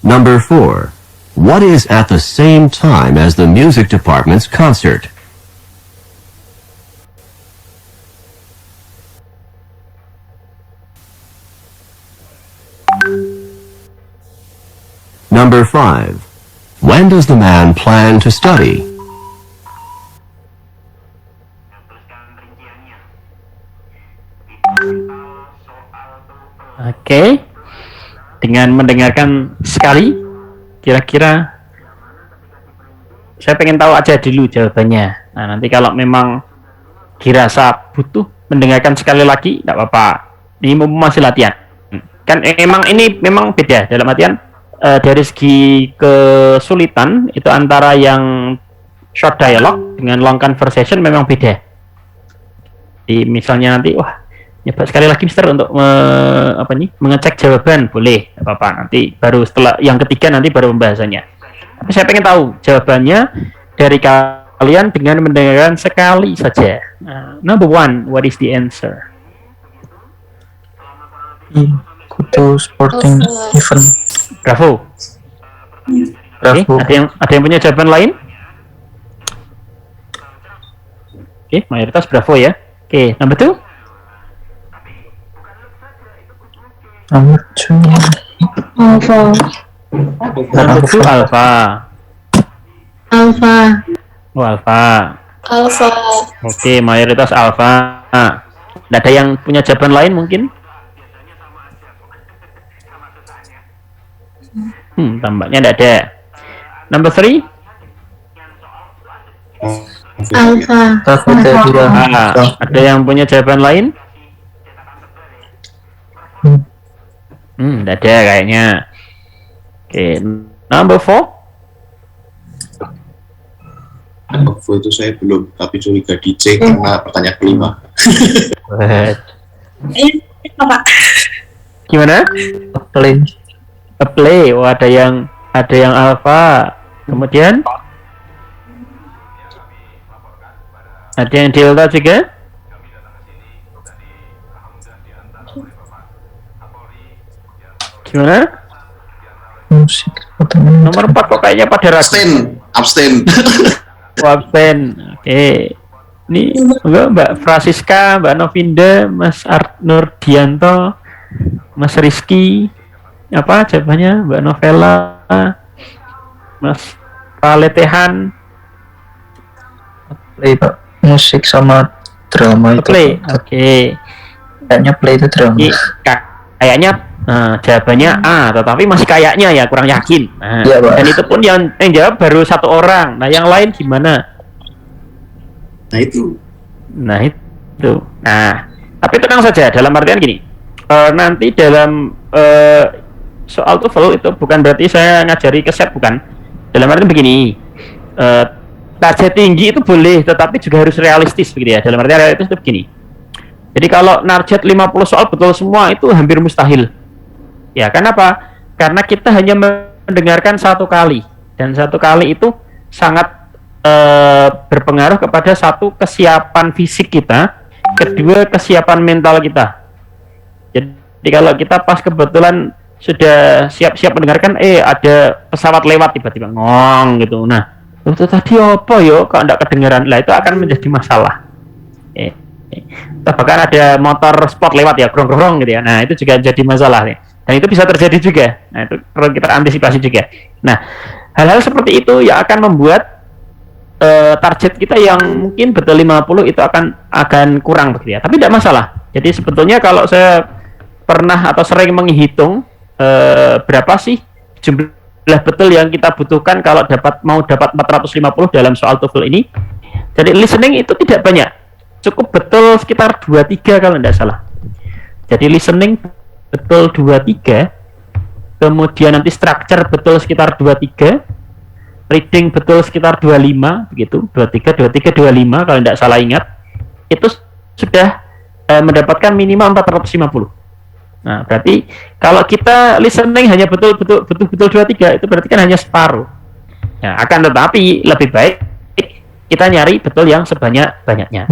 Number 4. What is at the same time as the music department's concert? Number 5. When does the man plan to study? Oke. Dengan mendengarkan sekali, kira-kira saya pengen tahu aja dulu jawabannya. Nah, nanti kalau memang dirasa butuh mendengarkan sekali lagi, tidak apa-apa. Ini masih latihan. Kan emang ini memang beda dalam artian dari segi kesulitan itu antara yang short dialogue dengan long conversation memang beda. Di misalnya nanti, wah, nyoba sekali lagi Mister untuk mengecek jawaban, boleh, apa-apa. Nanti baru setelah yang ketiga nanti baru pembahasannya. Tapi saya pengen tahu jawabannya dari kalian dengan mendengarkan sekali saja. Number 1, what is the answer? Kutu sporting event. Bravo. Oke, ada yang punya jawaban lain? Oke, mayoritas bravo ya. Oke, number 2. Nomor 2. Alpha. Number 2 alpha. Alpha. Oh, alpha. Alpha. Oke, mayoritas alpha. Nggak ada yang punya jawaban lain mungkin? Tampaknya nggak ada. Number 3. Alpha. Ada yang punya jawaban lain? Nggak ada kayaknya. Oke, number 4. Info itu saya belum, tapi curiga DJ karena pertanyaan kelima. Gimana? A play. Oh, ada yang alpha. Kemudian ada yang delta juga. Gimana? Musik. Nomor 4 kok kayaknya pada ragu. Abstain. Abstain. Oke. Ini Mbak Francisca, Mbak Novinda, Mas Nurdianto, Mas Rizky. Apa jawabannya? Mbak Novela, Mas Paletehan. Play, Pak. Musik sama drama itu. Play. Oke. Kayaknya play itu drama. Kayaknya jawabannya A, tetapi masih kayaknya ya, kurang yakin. Ya, dan itu pun yang jawab baru 1 orang. Nah, yang lain gimana? Nah, itu. Nah, tapi tenang saja, dalam artian gini. Nanti dalam soal TOEFL itu bukan berarti saya ngajari keset, bukan. Dalam artian begini. Target tinggi itu boleh, tetapi juga harus realistis begitu ya. Dalam artian realistis itu begini. Jadi kalau target 50 soal betul semua itu hampir mustahil. Ya, kenapa? Karena kita hanya mendengarkan 1 kali, dan 1 kali itu sangat berpengaruh kepada 1, kesiapan fisik kita, 2, kesiapan mental kita. Jadi kalau kita pas kebetulan sudah siap-siap mendengarkan, ada pesawat lewat tiba-tiba ngong gitu. Nah, itu tadi apa yo? Kok enggak kedengaran? Lah itu akan menjadi masalah. Bahkan ada motor sport lewat ya, grong-grong gitu ya. Nah, itu juga jadi masalah nih. Dan itu bisa terjadi juga. Nah, itu perlu kita antisipasi juga. Nah, hal-hal seperti itu yang akan membuat target kita yang mungkin betul 50 itu akan kurang begitu ya. Tapi tidak masalah. Jadi sebetulnya kalau saya pernah atau sering menghitung berapa sih jumlah betul yang kita butuhkan kalau mau dapat 450 dalam soal TOEFL ini. Jadi listening itu tidak banyak. Cukup betul sekitar 2-3 kalau tidak salah. Jadi listening betul 2-3, kemudian nanti structure betul sekitar 2-3, reading betul sekitar 25 begitu, 23, 25 kalau tidak salah ingat. Itu sudah mendapatkan minimal 450. Nah, berarti kalau kita listening hanya betul 2-3, itu berarti kan hanya separuh. Nah, akan tetapi lebih baik kita nyari betul yang sebanyak-banyaknya.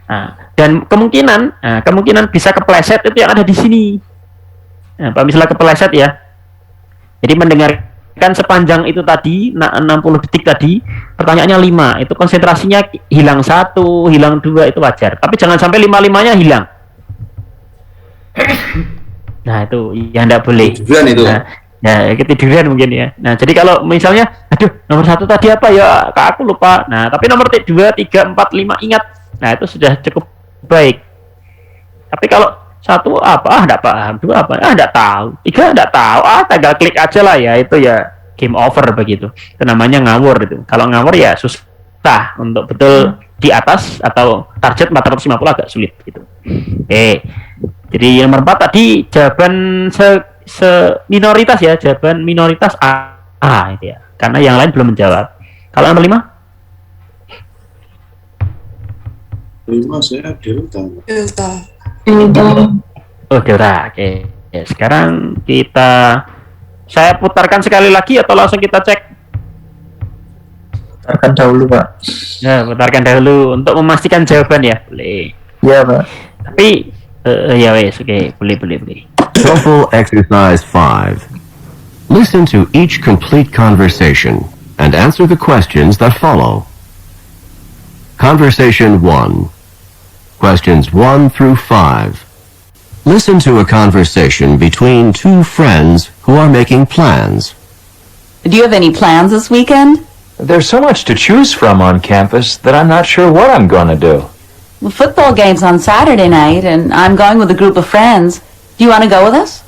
Nah, dan kemungkinan bisa kepleset itu yang ada di sini. Nah, Pak, misalnya kepleset ya. Jadi mendengarkan sepanjang itu tadi, 60 detik tadi, pertanyaannya 5, itu konsentrasinya hilang 1, hilang 2 itu wajar. Tapi jangan sampai 5-5-nya hilang. Nah, itu yang tidak boleh. Ketiduran itu. Nah, ketiduran mungkin ya. Nah, jadi kalau misalnya, aduh, nomor 1 tadi apa ya? Kak, aku lupa. Nah, tapi nomor 2, 3, 4, 5 ingat. Nah, itu sudah cukup baik. Tapi kalau 1 apa? Enggak paham. 2 apa? Enggak tahu. 3 enggak tahu. Tinggal klik aja lah ya. Itu ya game over begitu. Itu namanya ngawur itu. Kalau ngawur ya susah untuk betul di atas atau target 450 agak sulit gitu. Jadi nomor 4 tadi jawaban minoritas ya. Jawaban minoritas A itu ya. Karena yang lain belum menjawab. Kalau nomor 5? 5 saya delta. Oh, delta. Oke. Sekarang saya putarkan sekali lagi atau langsung kita cek? Putarkan dahulu, Pak. Ya, putarkan dahulu untuk memastikan jawaban ya. Boleh. Ya, Pak. Tapi ya wes, oke, boleh. TOEFL exercise 5. Listen to each complete conversation and answer the questions that follow. Conversation 1. Questions 1 through 5. Listen to a conversation between two friends who are making plans. Do you have any plans this weekend? There's so much to choose from on campus that I'm not sure what I'm going to do. The football game's on Saturday night, and I'm going with a group of friends. Do you want to go with us?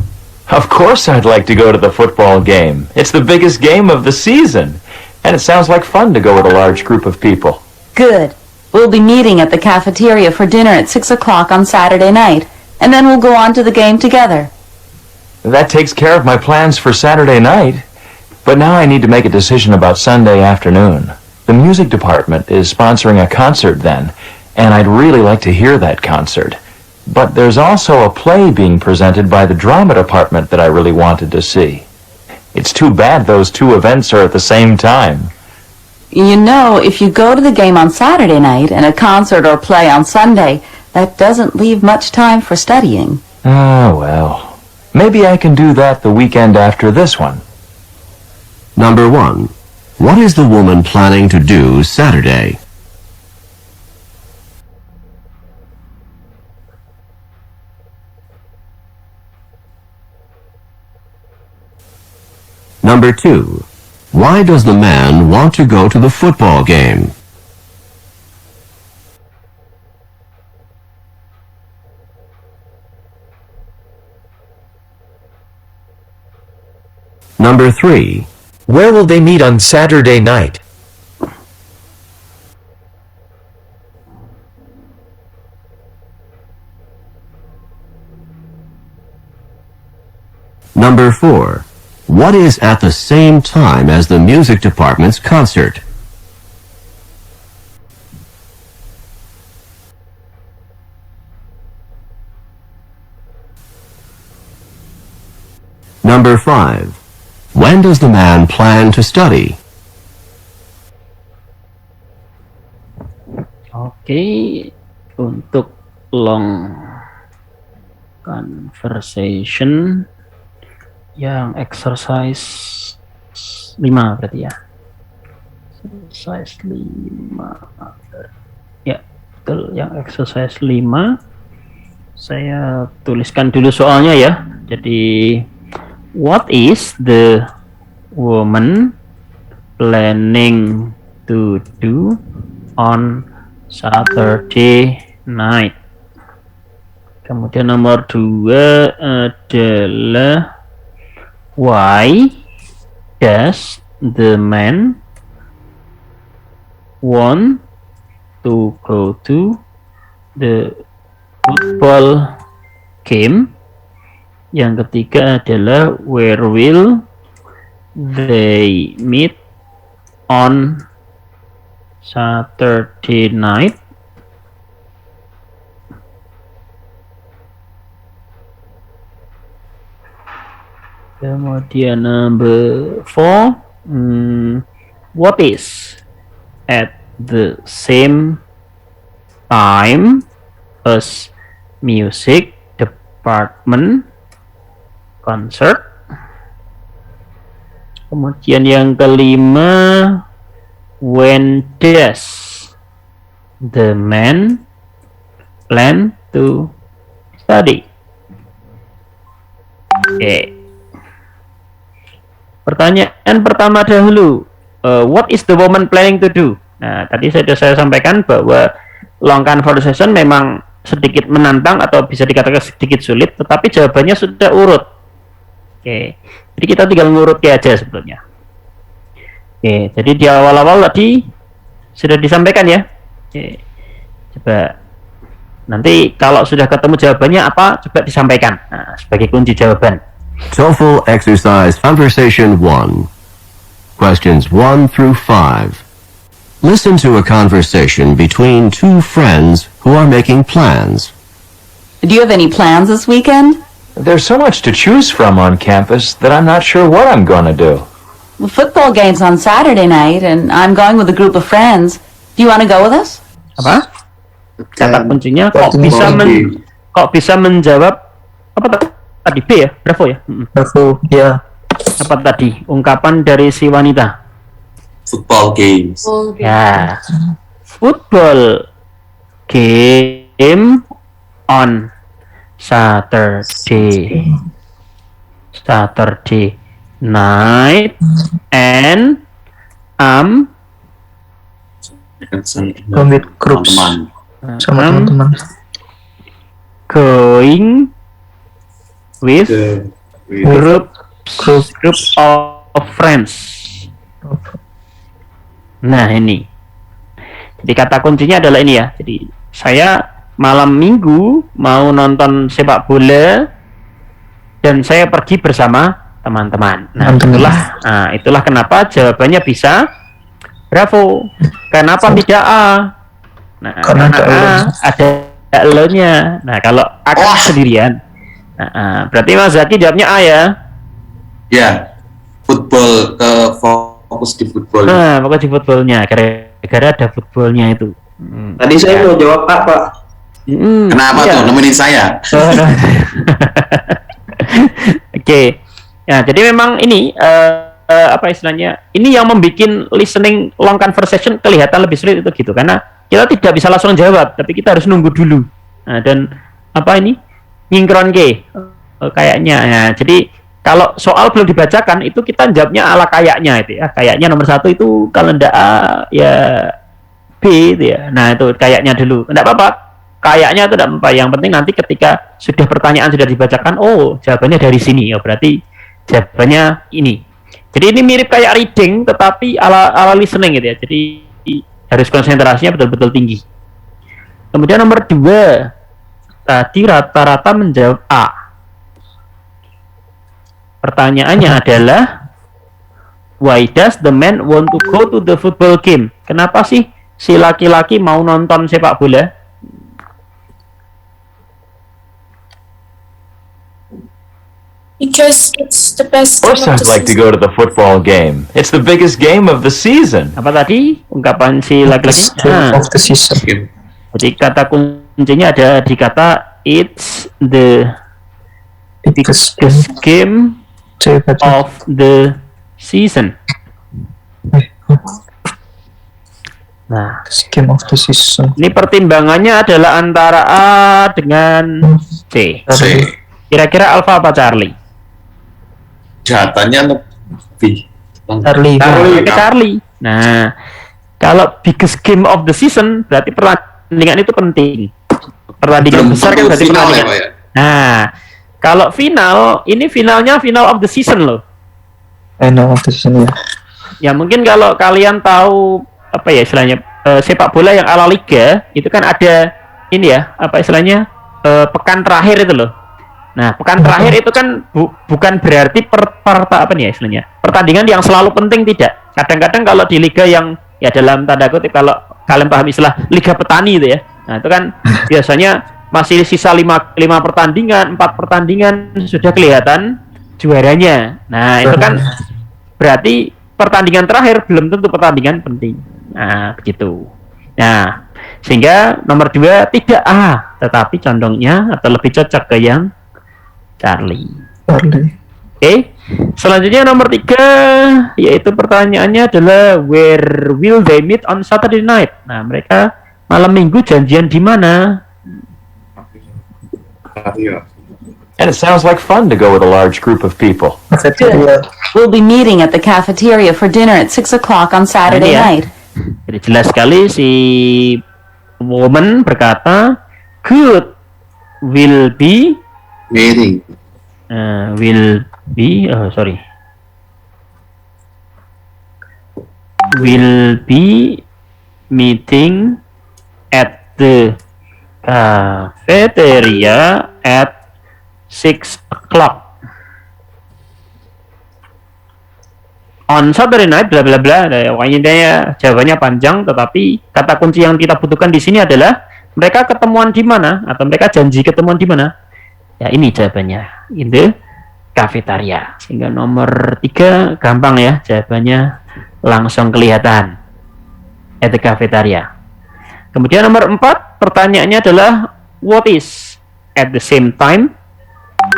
Of course I'd like to go to the football game. It's the biggest game of the season. And it sounds like fun to go with a large group of people. Good. We'll be meeting at the cafeteria for dinner at 6 o'clock on Saturday night, and then we'll go on to the game together. That takes care of my plans for Saturday night. But now I need to make a decision about Sunday afternoon. The music department is sponsoring a concert then, and I'd really like to hear that concert. But there's also a play being presented by the drama department that I really wanted to see. It's too bad those two events are at the same time. You know, if you go to the game on Saturday night and a concert or play on Sunday, that doesn't leave much time for studying. Ah, well. Maybe I can do that the weekend after this one. Number 1. What is the woman planning to do Saturday? Number 2. Why does the man want to go to the football game? Number 3. Where will they meet on Saturday night? Number 4. What is at the same time as the music department's concert? Number 5. When does the man plan to study? Oke, untuk long conversation yang exercise 5 berarti ya. Exercise 5. Ya, betul, yang exercise 5. Saya tuliskan dulu soalnya ya. Jadi what is the woman planning to do on Saturday night? Kemudian nomor 2 adalah why does the man want to go to the football game? Yang ketiga adalah where will they meet on Saturday night? Kemudian number 4, what is at the same time as music department concert? Kemudian yang kelima, when does the man plan to study? Oke. Pertanyaan pertama dahulu, what is the woman planning to do? Nah, tadi sudah saya sampaikan bahwa long conversation memang sedikit menantang atau bisa dikatakan sedikit sulit, tetapi jawabannya sudah urut. Oke, jadi kita tinggal ngurutnya aja sebetulnya. Oke, jadi di awal-awal tadi sudah disampaikan ya. Oke, coba nanti kalau sudah ketemu jawabannya apa, coba disampaikan. Nah, sebagai kunci jawaban. TOEFL exercise conversation 1. Questions 1 through 5. Listen to a conversation between two friends who are making plans. Do you have any plans this weekend? There's so much to choose from on campus that I'm not sure what I'm going to do. football game's on Saturday night, and I'm going with a group of friends. Do you want to go with us? Apa? Kata kuncinya kok bisa menjawab apa tadi? B ya? Bravo ya? Bravo, ya. Apa tadi? Ungkapan dari si wanita. Football games. Ya. Football game on Saturday night, and With groups. Sama teman-teman. Going with group of friends. Nah, ini. Jadi kata kuncinya adalah ini ya. Jadi saya malam minggu mau nonton sepak bola dan saya pergi bersama teman-teman. Nah, itulah kenapa jawabannya bisa bravo. Kenapa tidak A? Nah, karena A ada lo-nya. Nah, kalau A kan sendirian. Nah, berarti Mas Zaki jawabnya A ya? Ya, football, fokus di football. Nah, fokus di footballnya. Gara-gara ada footballnya itu. Tadi saya mau jawab A, Pak. Kenapa tuh? Nemenin saya. Oke. Ya, jadi memang ini apa istilahnya? Ini yang membuat listening long conversation kelihatan lebih sulit itu gitu, karena kita tidak bisa langsung jawab, tapi kita harus nunggu dulu. Nah, dan apa ini? Nyingkron kayaknya. Nah, jadi kalau soal belum dibacakan itu kita jawabnya ala kayaknya itu ya. Kayaknya nomor 1 itu kalau ndak A ya B itu ya. Nah, itu kayaknya dulu. Enggak apa-apa. Kayaknya itu tidak apa. Yang penting nanti ketika sudah pertanyaan sudah dibacakan, oh jawabannya dari sini. Oh, berarti jawabannya ini. Jadi ini mirip kayak reading tetapi ala listening gitu ya. Jadi harus konsentrasinya betul-betul tinggi. Kemudian nomor 2, tadi rata-rata menjawab A. Pertanyaannya adalah, why does the man want to go to the football game? Kenapa sih si laki-laki mau nonton sepak bola? Because it's the best. Of course I'd like to go to the football game. It's the biggest game of the season. Apa tadi ungkapan si laki-laki? Of the season. Jadi kata kuncinya ada di kata it's the biggest game of the season. Nah, game of the season. Ini pertimbangannya adalah antara A dengan C. Kira-kira Alpha apa Charlie? Jawabannya lebih Charlie. Nah, kalau biggest game of the season berarti pertandingan itu penting. Pertandingan besar kan berarti pertandingan. Ya? Nah, kalau final, ini finalnya final of the season loh. Final of the season ya. Ya mungkin kalau kalian tahu apa ya istilahnya sepak bola yang ala liga itu kan ada ini ya apa istilahnya pekan terakhir itu loh. Nah, pekan terakhir itu kan bukan berarti apa nih ya istilahnya pertandingan yang selalu penting, tidak. Kadang-kadang kalau di liga yang ya dalam tanda kutip kalau kalian paham istilah liga petani itu ya, nah itu kan biasanya masih sisa 5 pertandingan, 4 pertandingan sudah kelihatan juaranya. Nah, itu kan berarti pertandingan terakhir belum tentu pertandingan penting. Nah, begitu. Nah, sehingga nomor 2 tidak A, tetapi condongnya atau lebih cocok ke yang Charlie. Oke. Selanjutnya nomor 3, yaitu pertanyaannya adalah where will they meet on Saturday night? Nah, mereka malam minggu janjian di mana? And it sounds like fun to go with a large group of people. We'll be meeting at the cafeteria for dinner at 6 o'clock on Saturday night. Jadi jelas sekali si woman berkata, good will be meeting. Will be meeting at the cafeteria at 6 o'clock on Saturday night, bla bla bla. Pokoknya jawabannya panjang, tetapi kata kunci yang kita butuhkan di sini adalah mereka ketemuan di mana atau mereka janji ketemuan di mana. Ya, ini jawabannya. In the cafeteria. Sehingga nomor 3 gampang ya jawabannya, langsung kelihatan. At the cafeteria. Kemudian nomor 4 pertanyaannya adalah what is at the same time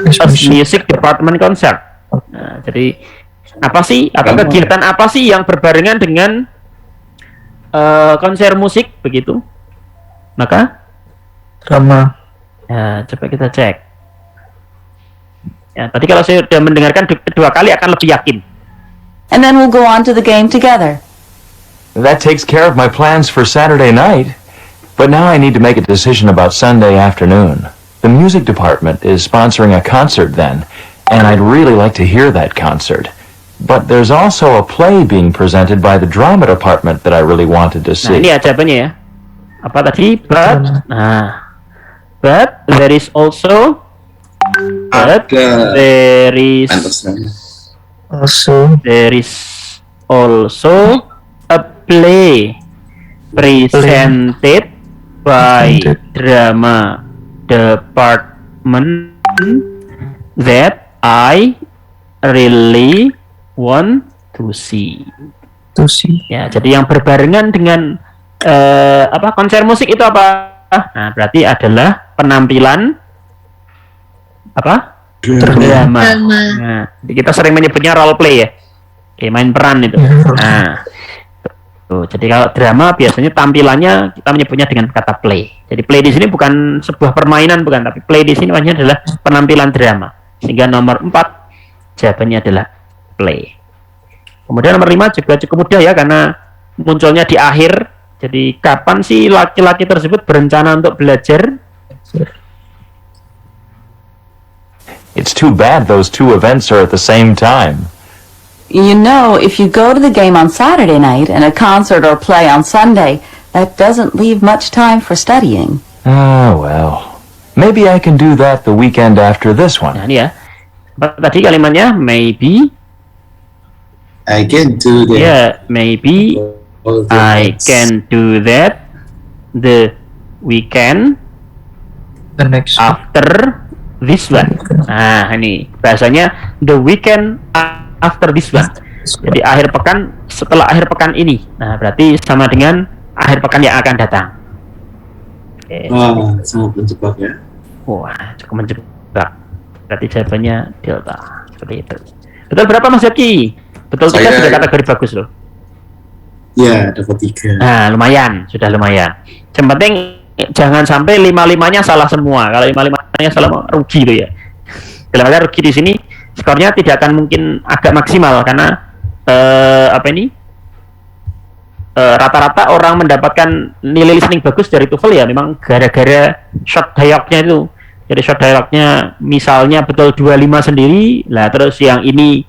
as music department concert. Nah, jadi apa sih atau kegiatan apa sih yang berbarengan dengan konser musik begitu? Maka drama. Ya, coba kita cek. Ya, tadi kalau saya sudah mendengarkan kedua kali akan lebih yakin. And then we'll go on to the game together. That takes care of my plans for Saturday night. But now I need to make a decision about Sunday afternoon. The music department is sponsoring a concert then, and I'd really like to hear that concert. But there's also a play being presented by the drama department that I really wanted to see. Nah, ini jawabannya ya. Apa tadi? But there is also there is also a play presented by drama department that I really want to see. Ya, jadi yang berbarengan dengan konser musik itu apa? Nah, berarti adalah penampilan apa? Drama. Nah, kita sering menyebutnya role play ya. Oke, main peran itu. Nah, tuh, jadi kalau drama biasanya tampilannya kita menyebutnya dengan kata play. Jadi play di sini bukan sebuah permainan, bukan, tapi play di sini maksudnya adalah penampilan drama. Sehingga nomor 4 jawabannya adalah play. Kemudian nomor 5 juga cukup mudah ya, karena munculnya di akhir. Jadi kapan sih laki-laki tersebut berencana untuk belajar? It's too bad those two events are at the same time. You know, if you go to the game on Saturday night and a concert or play on Sunday, that doesn't leave much time for studying. Ah, well. Maybe I can do that the weekend after this one. Nah, ini ya. Tadi kalimatnya maybe I can do that. Yeah, maybe I can do that the weekend The next after this one. Nah, ini bahasanya the weekend after this one. Jadi akhir pekan setelah akhir pekan ini. Nah, berarti sama dengan akhir pekan yang akan datang. Wah, sangat menjebak ya. Wah, cukup menjebak. Berarti jawabannya delta. Seperti itu. Betul berapa Mas Zaki? Betul 3 sudah kategori bagus loh. Ya, dapat 3. Nah, lumayan, sudah lumayan. Yang penting jangan sampai 5-5-nya salah semua. Kalau 5-5-nya salah rugi tuh ya. Dalam arti rugi di sini skornya tidak akan mungkin agak maksimal karena rata-rata orang mendapatkan nilai listening bagus dari TOEFL ya memang gara-gara short dialognya itu. Jadi short dialognya misalnya betul 25 sendiri, lah terus yang ini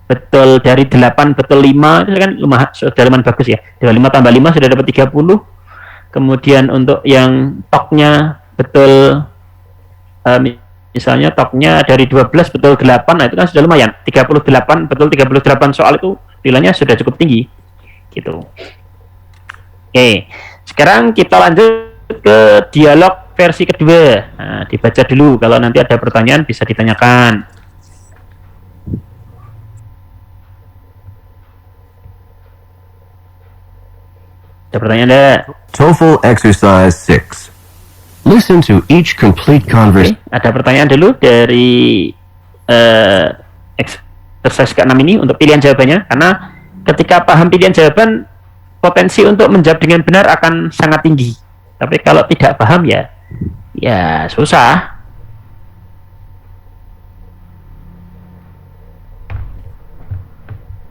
betul dari 8 betul 5 itu kan sudah lumayan bagus ya. 25 tambah 5 sudah dapat 30. Kemudian untuk yang toknya betul misalnya toknya dari 12 betul 8, nah itu kan sudah lumayan. 38 betul 38 soal itu nilainya sudah cukup tinggi gitu. Oke, sekarang kita lanjut ke dialog versi kedua. Nah, dibaca dulu, kalau nanti ada pertanyaan bisa ditanyakan. Ada pertanyaan ada? TOEFL exercise 6. Listen to each complete conversation. Ada pertanyaan dulu dari exercise ke-6 ini untuk pilihan jawabannya, karena ketika paham pilihan jawaban potensi untuk menjawab dengan benar akan sangat tinggi. Tapi kalau tidak paham ya susah.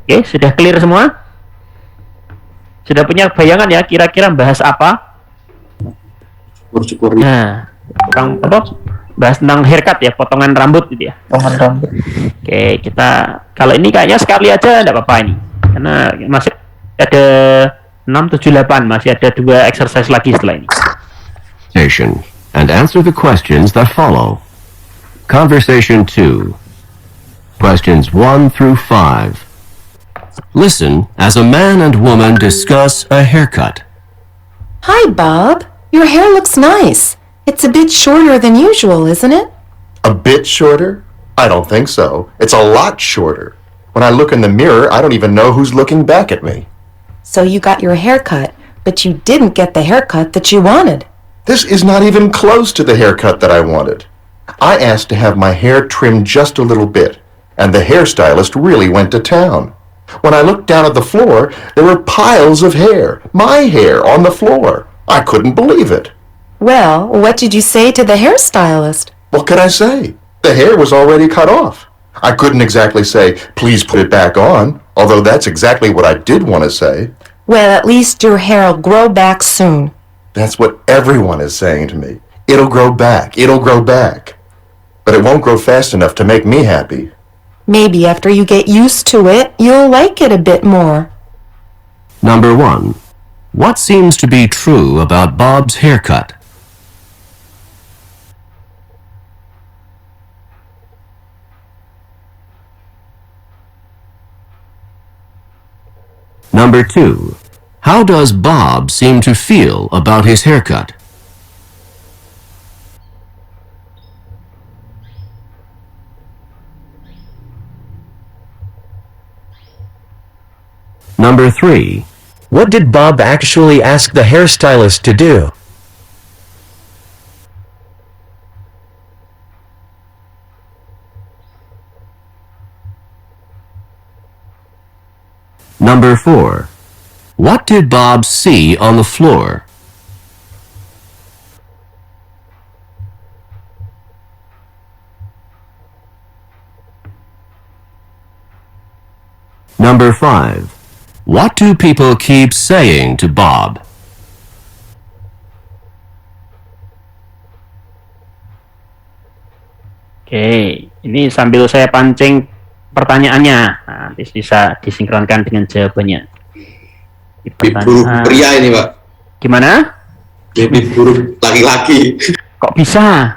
Oke, sudah clear semua? Sudah punya bayangan ya kira-kira bahas apa? Syukur-syukur. Nah, bahas tentang haircut ya, potongan rambut gitu ya. Potongan rambut. Oke, kita kalau ini kayaknya sekali aja enggak apa-apa ini. Karena masih ada 6, 7, 8, masih ada 2 exercise lagi setelah ini. And answer the questions that follow. Conversation 2. Questions 1 through 5. Listen as a man and woman discuss a haircut. Hi, Bob. Your hair looks nice. It's a bit shorter than usual, isn't it? A bit shorter? I don't think so. It's a lot shorter. When I look in the mirror, I don't even know who's looking back at me. So you got your hair cut, but you didn't get the haircut that you wanted. This is not even close to the haircut that I wanted. I asked to have my hair trimmed just a little bit, and the hairstylist really went to town. When I looked down at the floor, there were piles of hair, my hair, on the floor. I couldn't believe it. Well, what did you say to the hairstylist? What could I say? The hair was already cut off. I couldn't exactly say, please put it back on, although that's exactly what I did want to say. Well, at least your hair'll grow back soon. That's what everyone is saying to me. It'll grow back, it'll grow back. But it won't grow fast enough to make me happy. Maybe after you get used to it, you'll like it a bit more. Number 1. What seems to be true about Bob's haircut? Number 2. How does Bob seem to feel about his haircut? Number 3. What did Bob actually ask the hairstylist to do? Number 4. What did Bob see on the floor? Number 5. What do people keep saying to Bob? Oke, ini sambil saya pancing pertanyaannya. Nah, nanti bisa disinkronkan dengan jawabannya. Buruk pria ini, Pak. Gimana? Mimpi buruk laki-laki. Kok bisa?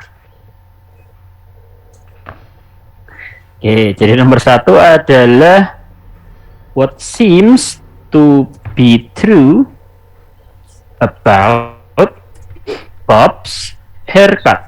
Oke, jadi nomor 1 adalah what seems to be true about Bob's haircut.